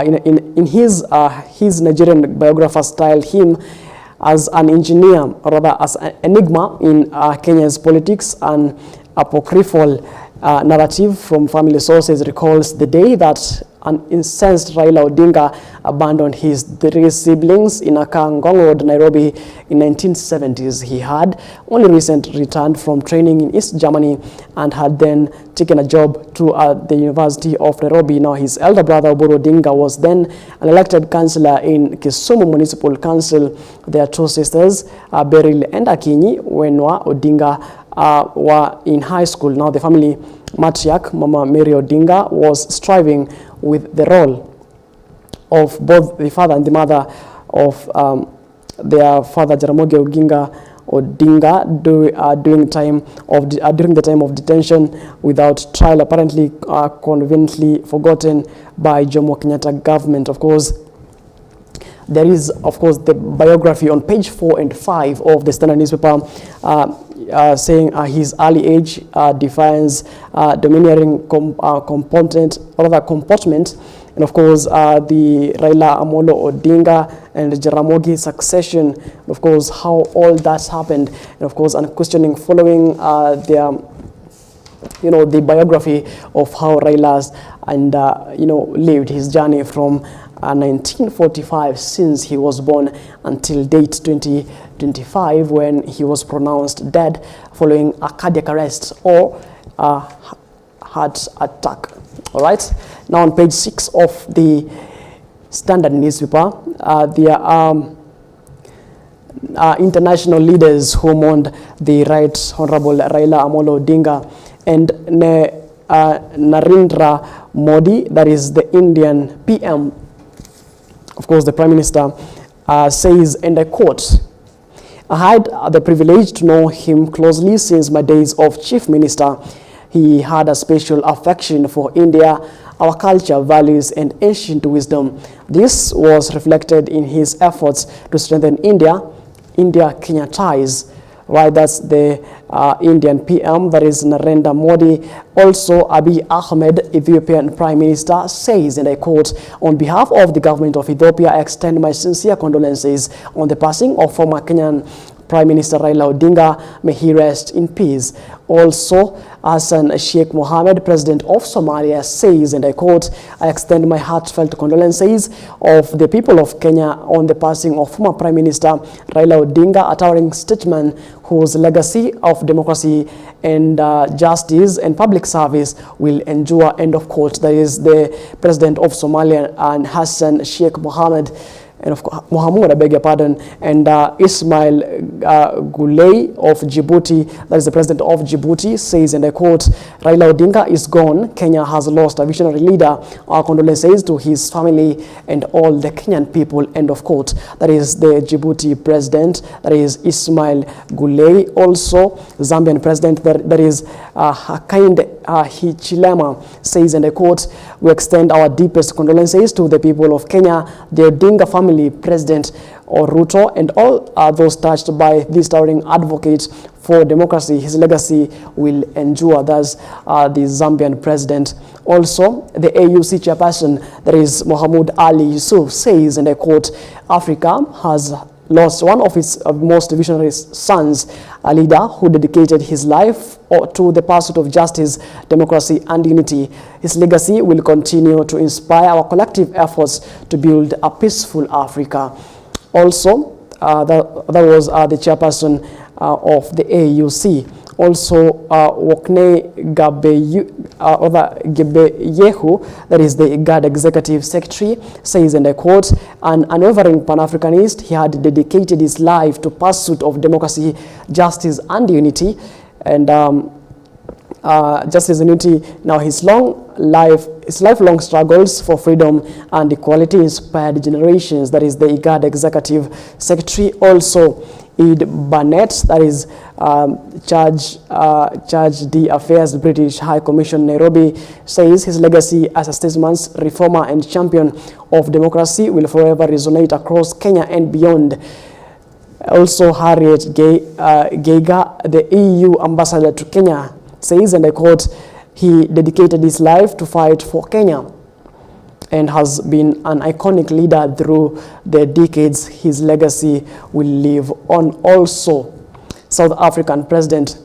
In his Nigerian biographer styled him as an engineer, or rather as an enigma in Kenya's politics. An apocryphal narrative from family sources recalls the day that an incensed Raila Odinga abandoned his 3 siblings in Ngong Road, Nairobi in 1970s. He had only recently returned from training in East Germany and had then taken a job at the University of Nairobi. Now his elder brother Oburu Odinga was then an elected councillor in Kisumu Municipal Council. Their 2 sisters, Beryl and Akinyi Wenwa Odinga, were in high school. Now the family matriarch, Mama Mary Odinga, was striving with the role of both the father and the mother of their father, Jaramogi Odinga, during the time of detention without trial, apparently conveniently forgotten by Jomo Kenyatta government. Of course, there is, of course, the biography on page 4 and 5 of the Standard newspaper, saying his early age, defiance, domineering comportment, and of course the Raila Amolo Odinga and Jaramogi succession, and of course how all that happened, and of course unquestioning following their, the biography of how Raila's and lived his journey from 1945 since he was born until date 2025 when he was pronounced dead following a cardiac arrest or a heart attack. All right. Now on page 6 of the Standard newspaper, there are international leaders who mourned the Right Honorable Raila Amolo Odinga and Narendra Modi, that is the Indian PM. Of course, the Prime Minister says, and I quote, "I had the privilege to know him closely since my days of Chief Minister. He had a special affection for India, our culture, values, and ancient wisdom. This was reflected in his efforts to strengthen India-Kenya ties." Right, that's the Indian PM, that is Narendra Modi. Also, Abiy Ahmed, Ethiopian Prime Minister, says, and I quote, "On behalf of the government of Ethiopia, I extend my sincere condolences on the passing of former Kenyan Prime Minister Raila Odinga. May he rest in peace." Also, Hassan Sheikh Mohammed, President of Somalia, says, and I quote, "I extend my heartfelt condolences of the people of Kenya on the passing of former Prime Minister Raila Odinga, a towering statesman whose legacy of democracy and justice and public service will endure," end of quote. That is the President of Somalia, and Hassan Sheikh Mohammed, and of course, Mohammed, I beg your pardon, and Ismail Gulei of Djibouti, that is the President of Djibouti, says, and I quote, "Raila Odinga is gone. Kenya has lost a visionary leader. Our condolences to his family and all the Kenyan people," end of quote. That is the Djibouti President, that is Ismail Gulei. Also, Zambian President, that is Hakainde Hichilema, says, and I quote, "We extend our deepest condolences to the people of Kenya. The Odinga family, President or Ruto, and all those touched by this towering advocate for democracy. His legacy will endure. Thus, the Zambian president. Also, the AUC chairperson, that is Mohamed Ali Yusuf, says, and I quote, Africa has lost one of its most visionary sons, a leader who dedicated his life to the pursuit of justice, democracy, and unity. His legacy will continue to inspire our collective efforts to build a peaceful Africa. Also, that was the chairperson of the AUC. Also, Wokne Gebeyehu, that is the IGAD Executive Secretary, says, and I quote, an unwavering Pan-Africanist, he had dedicated his life to pursuit of democracy, justice, and unity. And justice and unity. Now, his lifelong struggles for freedom and equality inspired generations. That is the IGAD Executive Secretary. Also, Ed Barnett, that is Charge d'Affaires, British High Commission, Nairobi, says his legacy as a statesman, reformer, and champion of democracy will forever resonate across Kenya and beyond. Also, Harriet Geiger, the EU ambassador to Kenya, says, and I quote, he dedicated his life to fight for Kenya and has been an iconic leader through the decades. His legacy will live on. Also, South African President,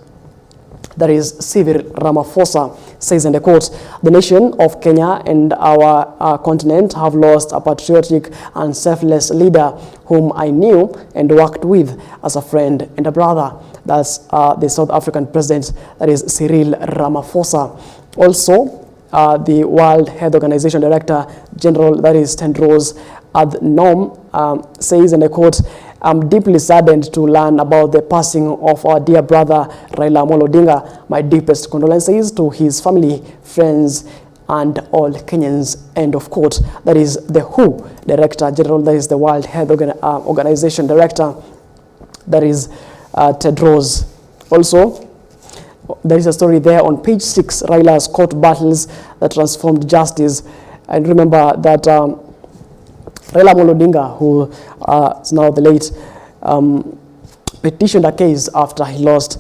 that is Cyril Ramaphosa, says, and I quote, the nation of Kenya and our continent have lost a patriotic and selfless leader whom I knew and worked with as a friend and a brother. That's the South African President, that is Cyril Ramaphosa. Also, the World Health Organization Director General, that is Tedros Adhanom, says, and I quote, I'm deeply saddened to learn about the passing of our dear brother Raila Amolo Odinga. My deepest condolences to his family, friends, and all Kenyans. End of quote. That is the WHO Director General, that is the World Health Organization Director, that is Tedros. Also, there is a story there on page 6, Raila's court battles that transformed justice. And remember that Raila Amolo Odinga, who is now the late, petitioned a case after he lost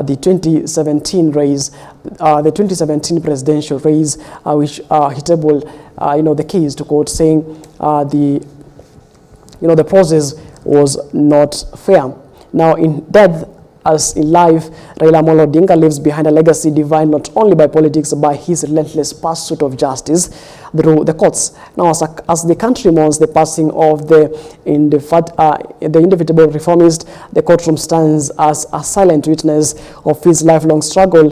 the 2017 race, the 2017 presidential race, which he tabled, the case to court, saying the process was not fair. Now, in death as in life, Raila Amolo Odinga leaves behind a legacy defined not only by politics, but by his relentless pursuit of justice through the courts. Now, as the country mourns the passing of the inevitable reformist, the courtroom stands as a silent witness of his lifelong struggle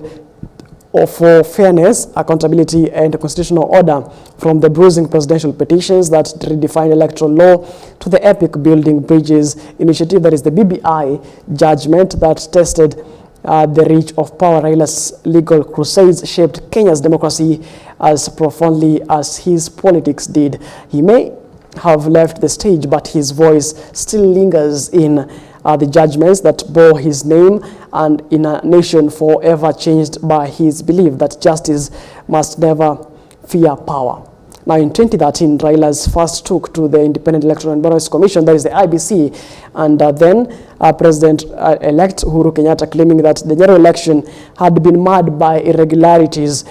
for fairness, accountability, and constitutional order, from the bruising presidential petitions that redefine electoral law to the epic Building Bridges initiative, that is the BBI judgment that tested the reach of power. Raila's legal crusades shaped Kenya's democracy as profoundly as his politics did. He may have left the stage, but his voice still lingers in the judgments that bore his name, and in a nation forever changed by his belief that justice must never fear power. Now, in 2013, Raila's first took to the Independent Electoral and Boundaries Commission, that is the IBC, and then President-elect Uhuru Kenyatta claiming that the general election had been marred by irregularities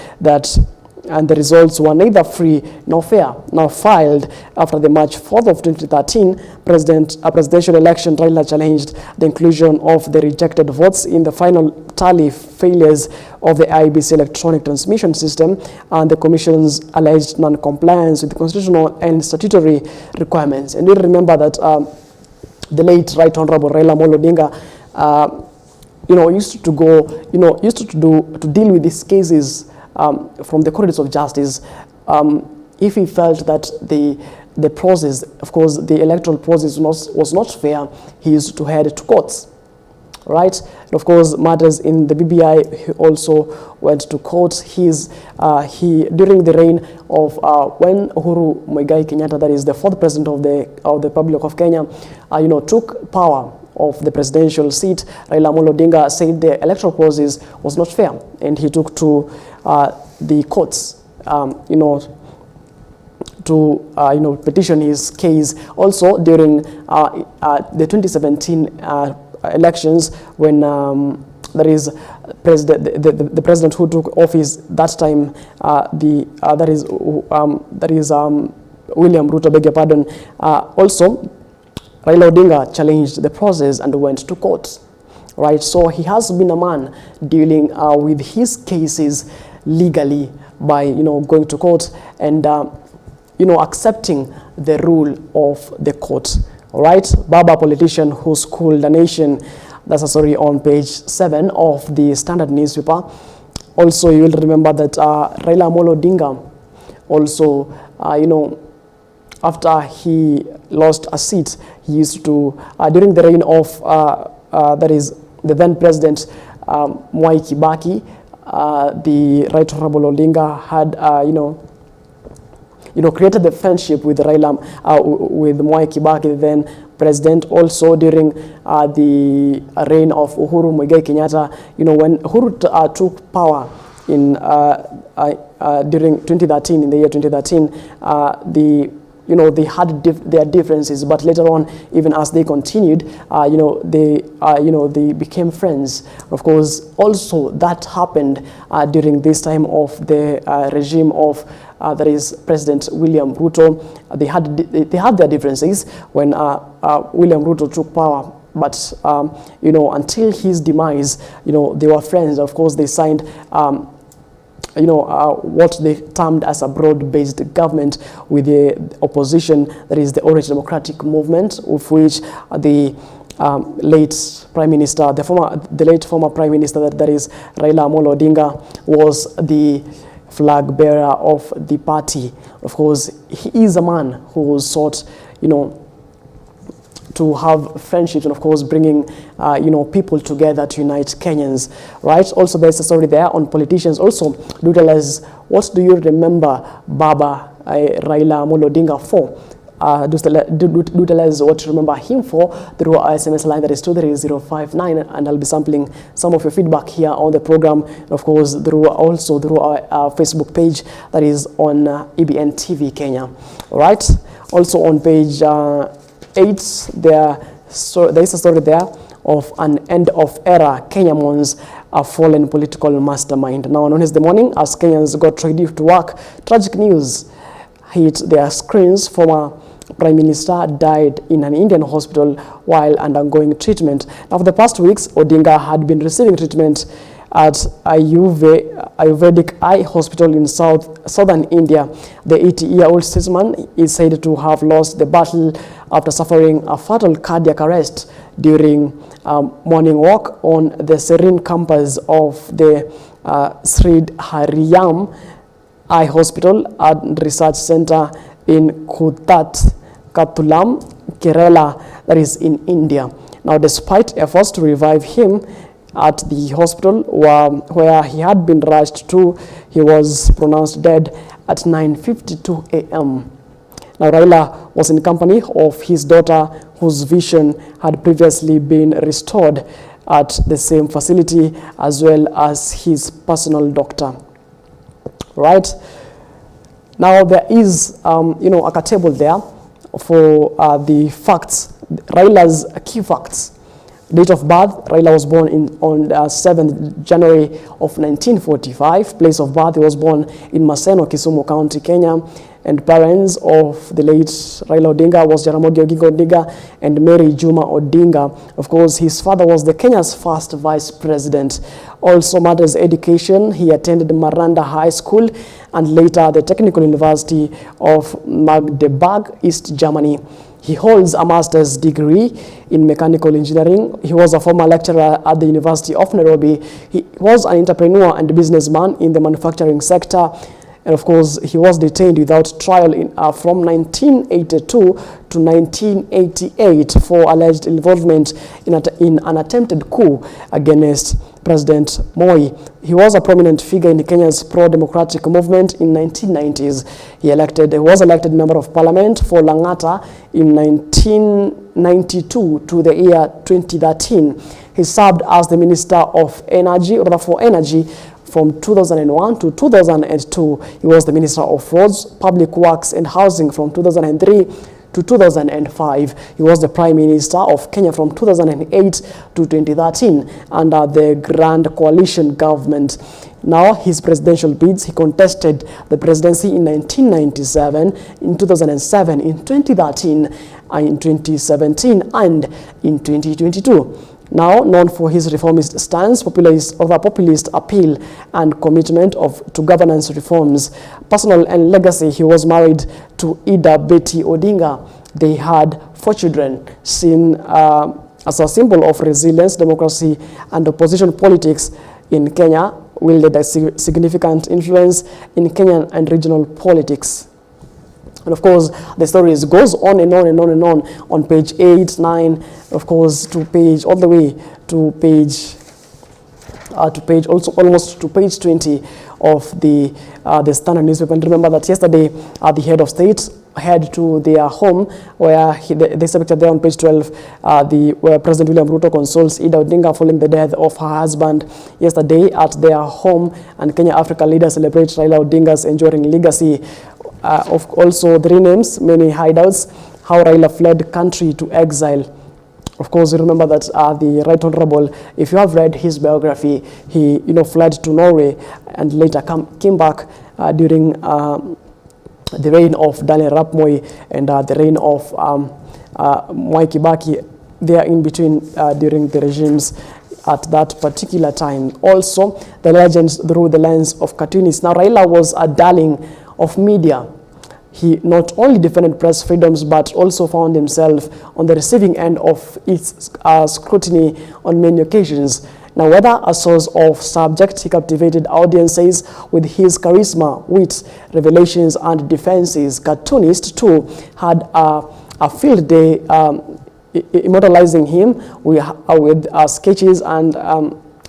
and the results were neither free nor fair. Now, filed after the March 4th of 2013 presidential election, Raila challenged the inclusion of the rejected votes in the final tally, failures of the IBC electronic transmission system, and the Commission's alleged non-compliance with the constitutional and statutory requirements. And we remember that the late Right Honorable Raila Amolo Odinga, used to deal with these cases from the corridors of justice. If he felt that the process, of course, the electoral process was not fair, he used to head to courts, right? And of course, matters in the BBI, he also went to court. He during the reign of when Uhuru Muigai Kenyatta, that is the fourth president of the Republic of Kenya, took power of the presidential seat, Raila Amolo Odinga said the electoral process was not fair, and he took to the courts, petition his case. Also during the 2017 elections, when there is the president who took office that time, that is William Ruto, beg your pardon. Also, Raila Odinga challenged the process and went to court. Right, so he has been a man dealing with his cases legally by going to court and accepting the rule of the court. All right, Baba, politician who schooled the nation. That's a story on page 7 of the Standard newspaper. Also, you will remember that Raila Amolo Odinga also, after he lost a seat, he used to, during the reign of, that is the then president Mwai Kibaki, the Right Honorable Odinga had, created the friendship with Raila, with Mwai Kibaki, then president. Also during the reign of Uhuru Muigai Kenyatta, when Uhuru took power in during 2013, in the year 2013, they had their differences, but later on, even as they continued, they became friends. Of course, also that happened during this time of the regime of that is President William Ruto. They had their differences when William Ruto took power. But until his demise, they were friends. Of course, they signed what they termed as a broad-based government with the opposition, that is the Orange Democratic Movement, of which the late Prime Minister, the late former Prime Minister, that is Raila Amolo Odinga, was the flag bearer of the party. Of course, he is a man who sought, to have friendships and, of course, bringing, people together to unite Kenyans, right? Also, there's a story there on politicians. Also, do tell us, what do you remember Baba Raila Amolo Odinga for? Do tell us what you remember him for through our SMS line, that is 23059, and I'll be sampling some of your feedback here on the program, and of course through our Facebook page, that is on EBN TV Kenya. All right. Also on page 8, there is a story there of an end of era. Kenya mourns a fallen political mastermind. Now on Wednesday morning, as Kenyans got ready to work, tragic news hit their screens. Former Prime Minister died in an Indian hospital while undergoing treatment. Now, for the past weeks, Odinga had been receiving treatment at Ayurvedic Eye Hospital in southern India. The 80-year-old statesman is said to have lost the battle after suffering a fatal cardiac arrest during morning walk on the serene campus of the Sri Hariyam Eye Hospital and Research Center in Katulam, Kerala, that is in India. Now, despite efforts to revive him at the hospital where he had been rushed to, he was pronounced dead at 9:52 a.m. Now, Raila was in company of his daughter, whose vision had previously been restored at the same facility, as well as his personal doctor. Right? Now, there is, a table there for the facts, Raila's key facts. Date of birth, Raila was born on 7th January of 1945. Place of birth, he was born in Maseno, Kisumu County, Kenya. And parents of the late Raila Odinga was Jaramogi Oginga Odinga and Mary Juma Odinga. Of course, his father was Kenya's first vice president. Also matters education. He attended Maranda High School and later the Technical University of Magdeburg, East Germany. He holds a master's degree in mechanical engineering. He was a former lecturer at the University of Nairobi. He was an entrepreneur and businessman in the manufacturing sector. And of course, he was detained without trial from 1982 to 1988 for alleged involvement in an attempted coup against President Moi. He was a prominent figure in Kenya's pro-democratic movement in 1990s. He was elected member of parliament for Lang'ata in 1992 to the year 2013. He served as the Minister of Energy, or for Energy, From 2001 to 2002, he was the Minister of Roads, Public Works and Housing from 2003 to 2005. He was the Prime Minister of Kenya from 2008 to 2013 under the Grand Coalition government. Now, his presidential bids, he contested the presidency in 1997, in 2007, in 2013, in 2017, and in 2022. Now known for his reformist stance, populist appeal, and commitment to governance reforms. Personal and legacy, he was married to Ida Betty Odinga. They had 4 children, seen as a symbol of resilience, democracy, and opposition politics in Kenya, wielded a significant influence in Kenyan and regional politics. And of course, the story goes on and on and on and on page 8, 9, of course, to page, all the way to page, also almost to page 20 of the Standard newspaper. And remember that yesterday, the head of state head to their home, where they picture there on page 12, where President William Ruto consoles Ida Odinga following the death of her husband yesterday at their home, and Kenya Africa leaders celebrate Raila Odinga's enduring legacy. Of also 3 names, many hideouts, how Raila fled country to exile. Of course, you remember that the Right Honorable, if you have read his biography, he fled to Norway and later came back during the reign of Daniel Arap Moi and the reign of Mwai Kibaki, there in between during the regimes at that particular time. Also, the legends through the lens of cartoonists. Now, Raila was a darling of media. He not only defended press freedoms, but also found himself on the receiving end of its scrutiny on many occasions. Now, whether a source of subject, he captivated audiences with his charisma, wit, revelations, and defenses. Cartoonists, too, had a field day immortalizing him with sketches and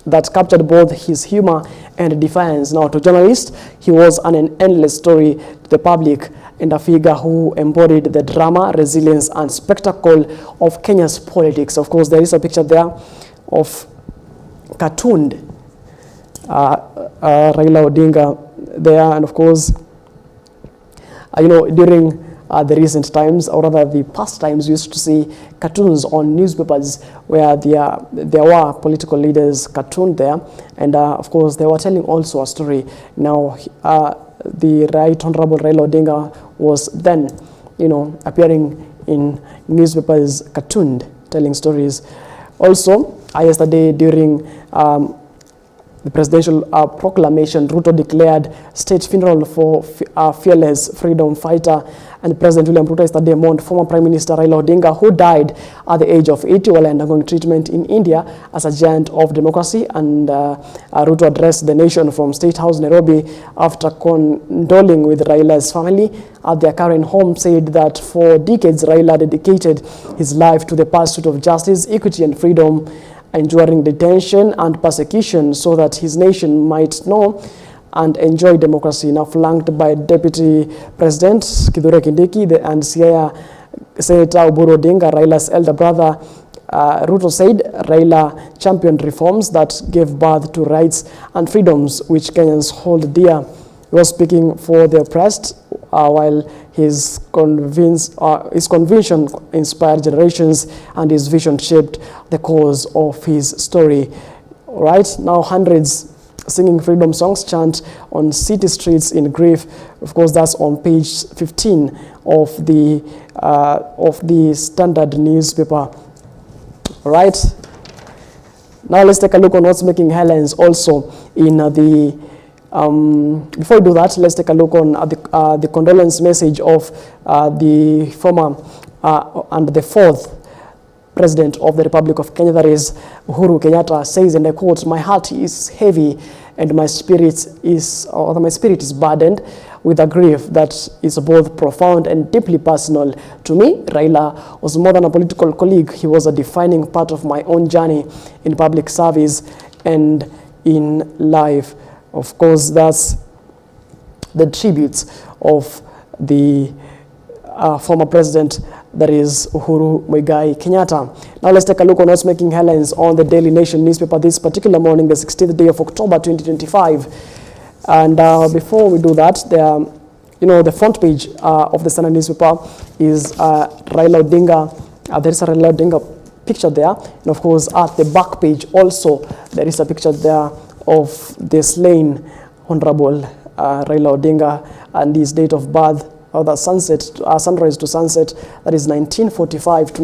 that captured both his humor and defiance. Now, to journalists, he was an endless story to the public and a figure who embodied the drama, resilience, and spectacle of Kenya's politics. Of course, there is a picture there of cartooned Raila Odinga there, and of course, during the recent times, or rather the past times, we used to see cartoons on newspapers where there were political leaders cartooned there, and of course they were telling also a story. Now the Right Honorable Raila Odinga was then appearing in newspapers cartooned, telling stories. Also, yesterday during the presidential proclamation, Ruto declared state funeral for fearless freedom fighter, and President William Ruto yesterday mourned former Prime Minister Raila Odinga, who died at the age of 80 while undergoing treatment in India as a giant of democracy. And Ruto addressed the nation from State House, Nairobi, after condoling with Raila's family at their current home, said that for decades Raila dedicated his life to the pursuit of justice, equity, and freedom, enduring detention and persecution so that his nation might know and enjoy democracy. Now flanked by Deputy President Kithure Kindiki and Senator Oburu Odinga, Raila's elder brother, Ruto said Raila championed reforms that gave birth to rights and freedoms which Kenyans hold dear. He was speaking for the oppressed while his conviction inspired generations and his vision shaped the course of his story. All right, now hundreds singing freedom songs chant on city streets in grief. Of course, that's on page 15 of the Standard newspaper. All right, now let's take a look on what's making headlines also in the before we do that, let's take a look on the condolence message of the former and the 4th President of the Republic of Kenya, that is Uhuru Kenyatta, says, and I quote, "My heart is heavy and my spirit is burdened with a grief that is both profound and deeply personal. To me, Raila was more than a political colleague. He was a defining part of my own journey in public service and in life." Of course, that's the tributes of the former president that is Uhuru Muigai Kenyatta. Now let's take a look on what's making headlines on the Daily Nation newspaper this particular morning, the 16th day of October 2025. And before we do that, the front page of the Standard newspaper is Raila Odinga. There is a Raila Odinga picture there, and of course at the back page also there is a picture there of the slain Honorable Raila Odinga and his date of birth, or the sunrise to sunset, that is 1945 to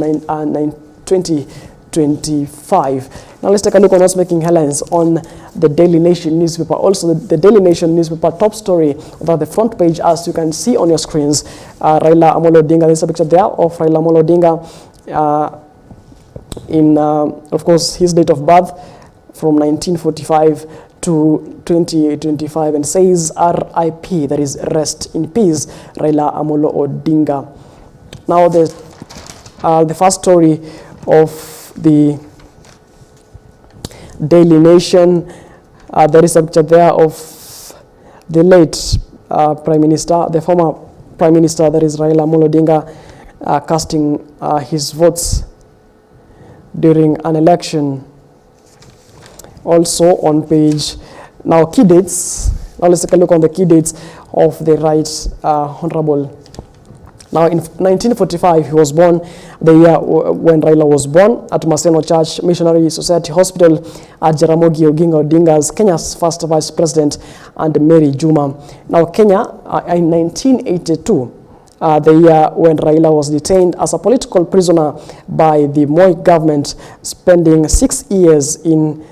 2025. Now let's take a look on what's making headlines on the Daily Nation newspaper. Also, the Daily Nation newspaper top story about the front page, as you can see on your screens, Raila Amolo Odinga. There's a picture there of Raila Amolo Odinga in, of course, his date of birth from 1945 to 2025, and says RIP, that is rest in peace, Raila Amolo Odinga. Now the first story of the Daily Nation, there is a picture there of the late Prime Minister, the former Prime Minister, that is Raila Amolo Odinga, casting his votes during an election. Also on page, now key dates. Now let's take a look on the key dates of the right Honorable. Now in 1945, he was born, the year when Raila was born, at Maseno Church Missionary Society Hospital at Jaramogi Oginga Odinga's Kenya's first Vice President and Mary Juma. Now Kenya, in 1982, the year when Raila was detained as a political prisoner by the Moi government, spending 6 years in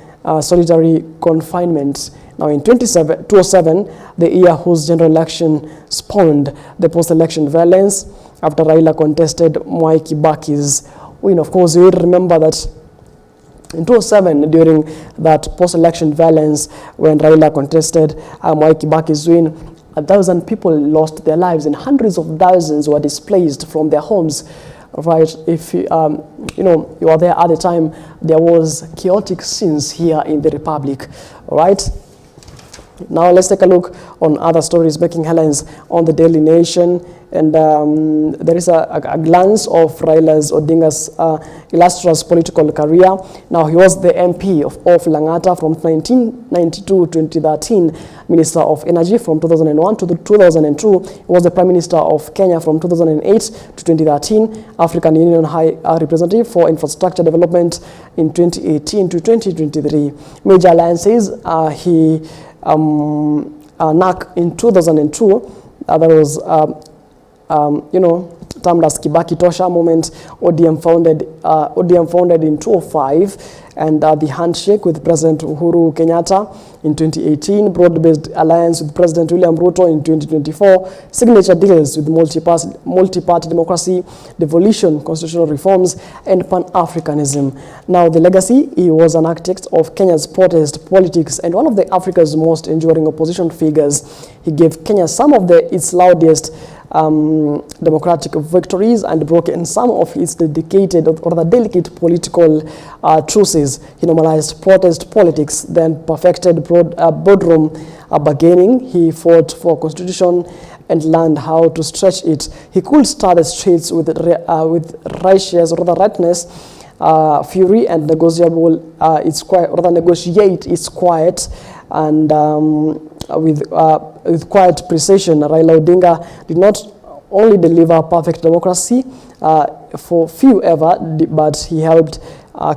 solitary confinement. Now in 2007, the year whose general election spawned the post-election violence after Raila contested Mwai Kibaki's win. Of course, you will remember that in 2007, during that post-election violence, when Raila contested Mwai Kibaki's win, 1,000 people lost their lives and hundreds of thousands were displaced from their homes. Right, if you were there at the time, there was chaotic scenes here in the Republic. All right. Now let's take a look on other stories making headlines on the Daily Nation, and there is a glance of Raila Odinga's illustrious political career. Now he was the MP of Langata from 1992 to 2013, Minister of Energy from 2001 to 2002. He was the Prime Minister of Kenya from 2008 to 2013, African Union High Representative for Infrastructure Development in 2018 to 2023. Major alliances he NAC in 2002, that was, termed as Kibaki Tosha movement. ODM founded in 2005, and the handshake with President Uhuru Kenyatta in 2018, broad-based alliance with President William Ruto in 2024, signature deals with multi-party democracy, devolution, constitutional reforms, and Pan-Africanism. Now, the legacy, he was an architect of Kenya's protest politics and one of Africa's most enduring opposition figures. He gave Kenya some of its loudest democratic victories and broken some of its dedicated or the delicate political truces. He normalized protest politics, then perfected boardroom bargaining. He fought for constitution and learned how to stretch it. He could stir the streets with righteous, or rather rightness, fury, and negotiate its quiet, and with quiet precision. Raila Odinga did not only deliver perfect democracy for few ever, but he helped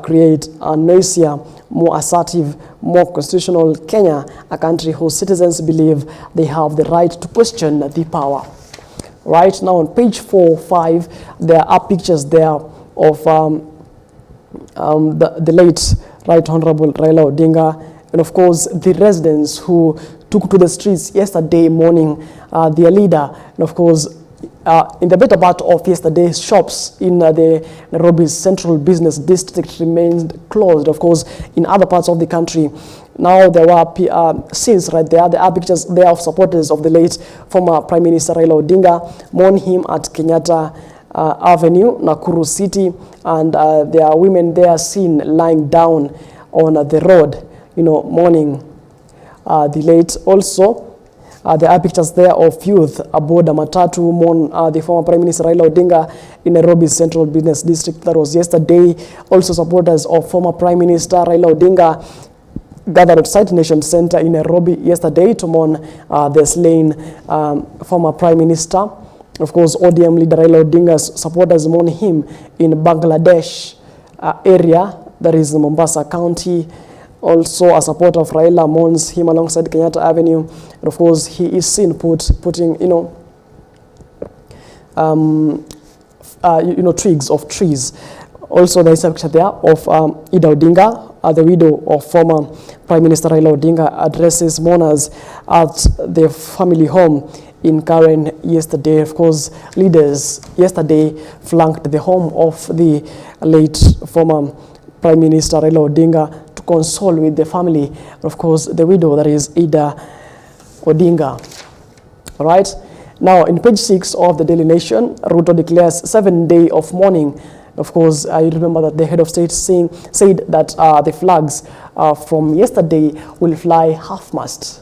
create a noisier, more assertive, more constitutional Kenya, a country whose citizens believe they have the right to question the power. Right now on page 4-5, there are pictures there of the late Right Honorable Raila Odinga, and of course the residents who took to the streets yesterday morning, their leader, and of course in the better part of yesterday, shops in the Nairobi's central business district remained closed. Of course, in other parts of the country, now there were scenes right there. There are pictures there of supporters of the late former Prime Minister Raila Odinga mourn him at Kenyatta Avenue, Nakuru City, and there are women there seen lying down on the road, mourning the late. Also, There are pictures there of youth aboard a matatu mourn the former Prime Minister Raila Odinga in Nairobi's Central Business District. That was yesterday. Also, supporters of former Prime Minister Raila Odinga gathered at Sight Nation Center in Nairobi yesterday to mourn the slain former Prime Minister. Of course, ODM leader Raila Odinga's supporters mourn him in Bangladesh area, that is Mombasa County. Also, a supporter of Raila mourns him alongside Kenyatta Avenue. And of course, he is seen putting, twigs of trees. Also, there is a picture there of Ida Odinga, the widow of former Prime Minister Raila Odinga, addresses mourners at the family home in Karen yesterday. Of course, leaders yesterday flanked the home of the late former Prime Minister Raila Odinga to console with the family. Of course, the widow, that is Ida Odinga. All right. Now, in page 6 of the Daily Nation, Ruto declares 7-day of mourning. Of course, I remember that the head of state said that the flags from yesterday will fly half-mast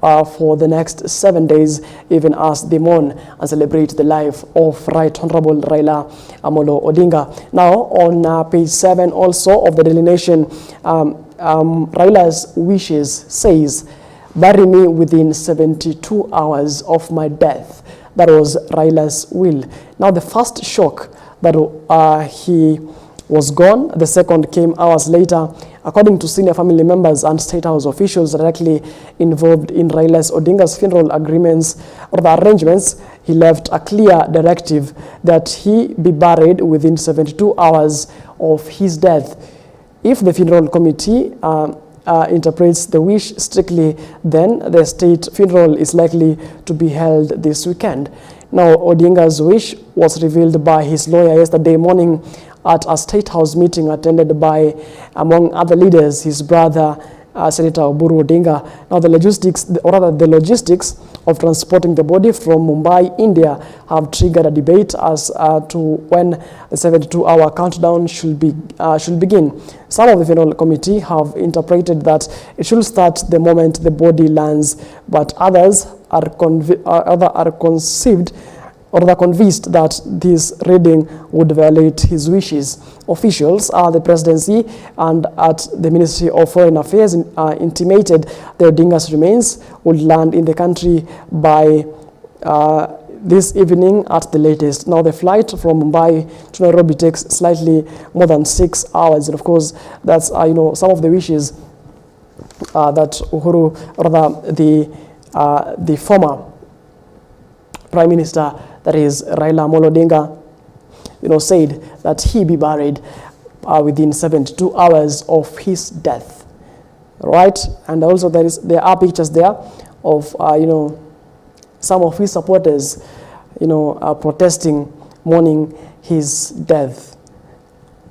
for the next 7 days, even as they mourn and celebrate the life of Right Honorable Raila Amolo Odinga. Now, on page 7 also of the Daily Nation, Raila's wishes says, "Bury me within 72 hours of my death." That was Raila's will. Now, the first shock that he was gone. The second came hours later. According to senior family members and State House officials directly involved in Raila Odinga's funeral agreements or the arrangements, he left a clear directive that he be buried within 72 hours of his death. If the funeral committee interprets the wish strictly, then the state funeral is likely to be held this weekend. Now, Odinga's wish was revealed by his lawyer yesterday morning at a State House meeting attended by, among other leaders, his brother, Senator Oburu Odinga. Now, the logistics of transporting the body from Mumbai, India, have triggered a debate as to when the 72-hour countdown should begin. Some of the funeral committee have interpreted that it should start the moment the body lands, but others are convinced that this reading would violate his wishes. Officials at the presidency and at the Ministry of Foreign Affairs intimated the Odinga's remains would land in the country by this evening at the latest. Now, the flight from Mumbai to Nairobi takes slightly more than 6 hours, and of course, that's some of the wishes that Uhuru, the former Prime Minister, that is Raila Amolo Odinga, said that he be buried within 72 hours of his death. Right? And also there are pictures there of some of his supporters protesting, mourning his death.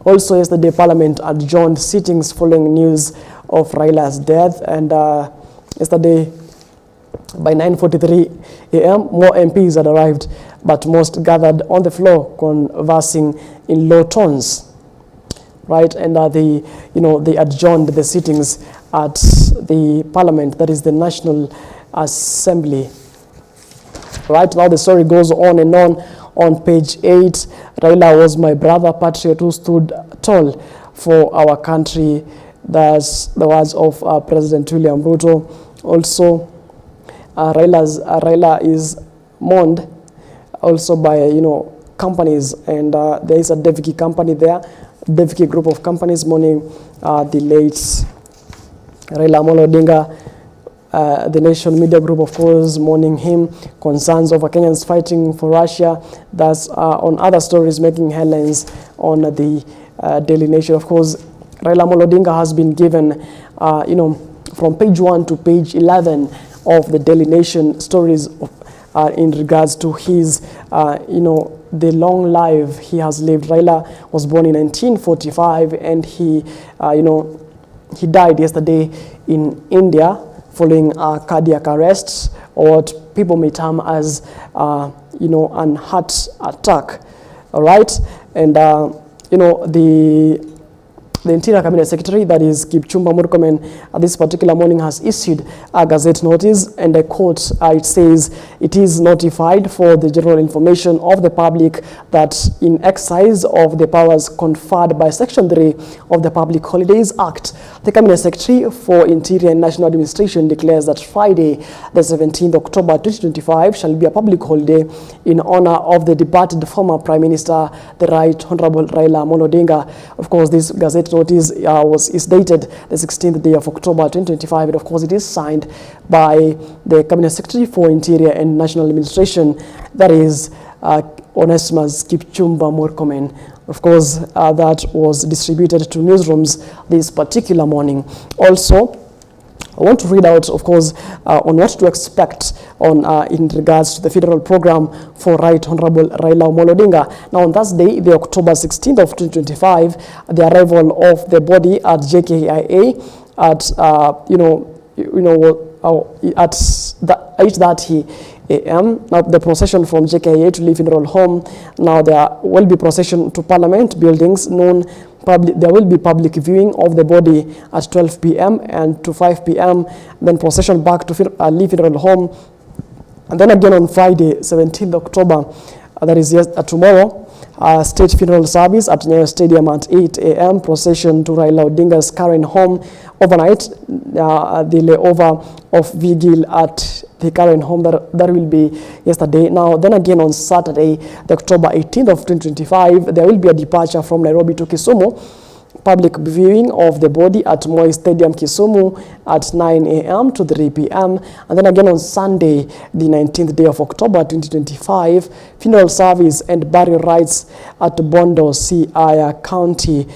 Also yesterday, Parliament adjourned sittings following news of Raila's death, and yesterday by 9:43 a.m. more MPs had arrived, but most gathered on the floor conversing in low tones. Right, and they adjourned the sittings at the Parliament, that is the National Assembly. Right, now the story goes on and on. On page 8, Raila was my brother, patriot who stood tall for our country. That's the words of President William Ruto. Also, Raila is mourned also by companies, and there is a Devki company there, Devki group of companies mourning the late Raila Amolo Odinga. The Nation Media Group, of course, mourning him. Concerns over Kenyans fighting for Russia. That's on other stories making headlines on the Daily Nation. Of course, Raila Amolo Odinga has been given, from page 1 to page 11 of the Daily Nation stories in regards to his, the long life he has lived. Raila was born in 1945, and he died yesterday in India following a cardiac arrest, or what people may term as, an heart attack. All right, and the The Interior Cabinet Secretary, that is Kipchumba Murkomen, this particular morning has issued a gazette notice, and I quote, it says, "It is notified for the general information of the public that in exercise of the powers conferred by Section 3 of the Public Holidays Act, the Cabinet Secretary for Interior and National Administration declares that Friday, the 17th October 2025 shall be a public holiday in honor of the departed former Prime Minister, the Right Honorable Raila Amolo Odinga." Of course, this gazette notice is dated the 16th day of October 2025, and of course it is signed by the Cabinet Secretary for Interior and National Administration, that is Onesimus Kipchumba Murkomen. Of course, that was distributed to newsrooms this particular morning. Also, I want to read out, of course, on what to expect on in regards to the federal program for Right Honorable Raila Amolo Odinga. Now, on Thursday, the October 16th of 2025, the arrival of the body at JKIA at at 8:30 a.m. Now, the procession from JKIA to Lee Funeral Home. Now, there will be procession to Parliament buildings known. There will be public viewing of the body at 12 p.m. and to 5 p.m. Then procession back to Lee Funeral Home. And then again on Friday, 17th October, that is tomorrow, state funeral service at Nyayo Stadium at 8 a.m. Procession to Raila Odinga's current home. Overnight, the layover of vigil at the current home that will be yesterday. Now, then again on Saturday, the October 18th of 2025, there will be a departure from Nairobi to Kisumu. Public viewing of the body at Moi Stadium, Kisumu at 9 a.m. to 3 p.m. And then again on Sunday, the 19th day of October 2025, funeral service and burial rites at Bondo, Siaya County.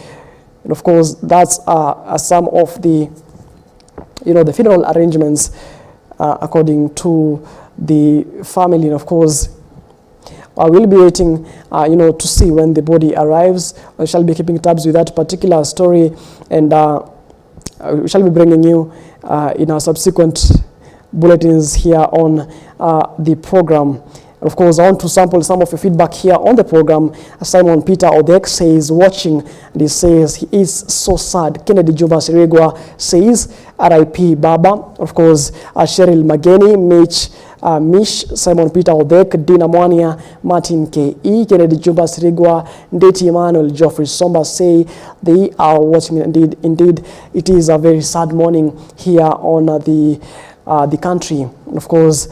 And of course, that's some of the, the funeral arrangements according to the family. And of course, I will be waiting, to see when the body arrives. I shall be keeping tabs with that particular story, and we shall be bringing you in our subsequent bulletins here on the program. And of course, I want to sample some of your feedback here on the program. Simon Peter Odek says, watching, and he says he is so sad. Kennedy Juba Sirigwa says, R.I.P. Baba. Of course, Cheryl Mageni, Mish, Simon Peter Odek, Dina Mwania, Martin K.E., Kennedy Juba Sirigwa, Ndeti Emmanuel, Geoffrey Somba say they are watching. Indeed, it is a very sad morning here on the country. And of course,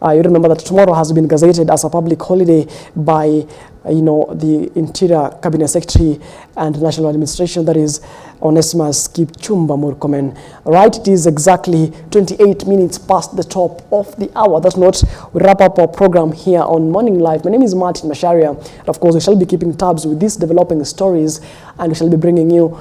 you remember that tomorrow has been gazetted as a public holiday by, the Interior Cabinet Secretary and National Administration, that is Onesimus Kipchumba Murkomen. Right, it is exactly 28 minutes past the top of the hour. That's not, we wrap up our program here on Morning Live. My name is Martin Masharia. And of course, we shall be keeping tabs with these developing stories, and we shall be bringing you,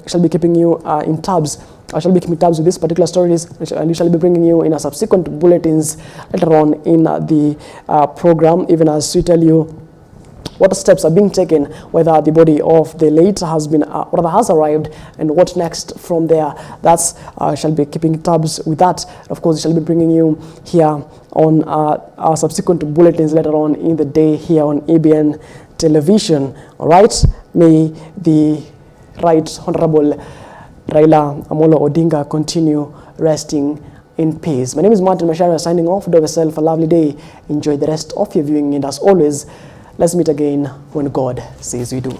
shall be keeping you in tabs. I shall be keeping tabs with these particular stories, and we shall be bringing you in a subsequent bulletins later on in the program, even as we tell you what steps are being taken, whether the body of the late has been, rather has arrived, and what next from there. That's, shall be keeping tabs with that. Of course, we shall be bringing you here on our subsequent bulletins later on in the day here on EBN television. All right, may the Right Honorable Raila Amolo Odinga continue resting in peace. My name is Martin Masharia, signing off. Do have yourself a lovely day. Enjoy the rest of your viewing, and as always, let's meet again when God says we do.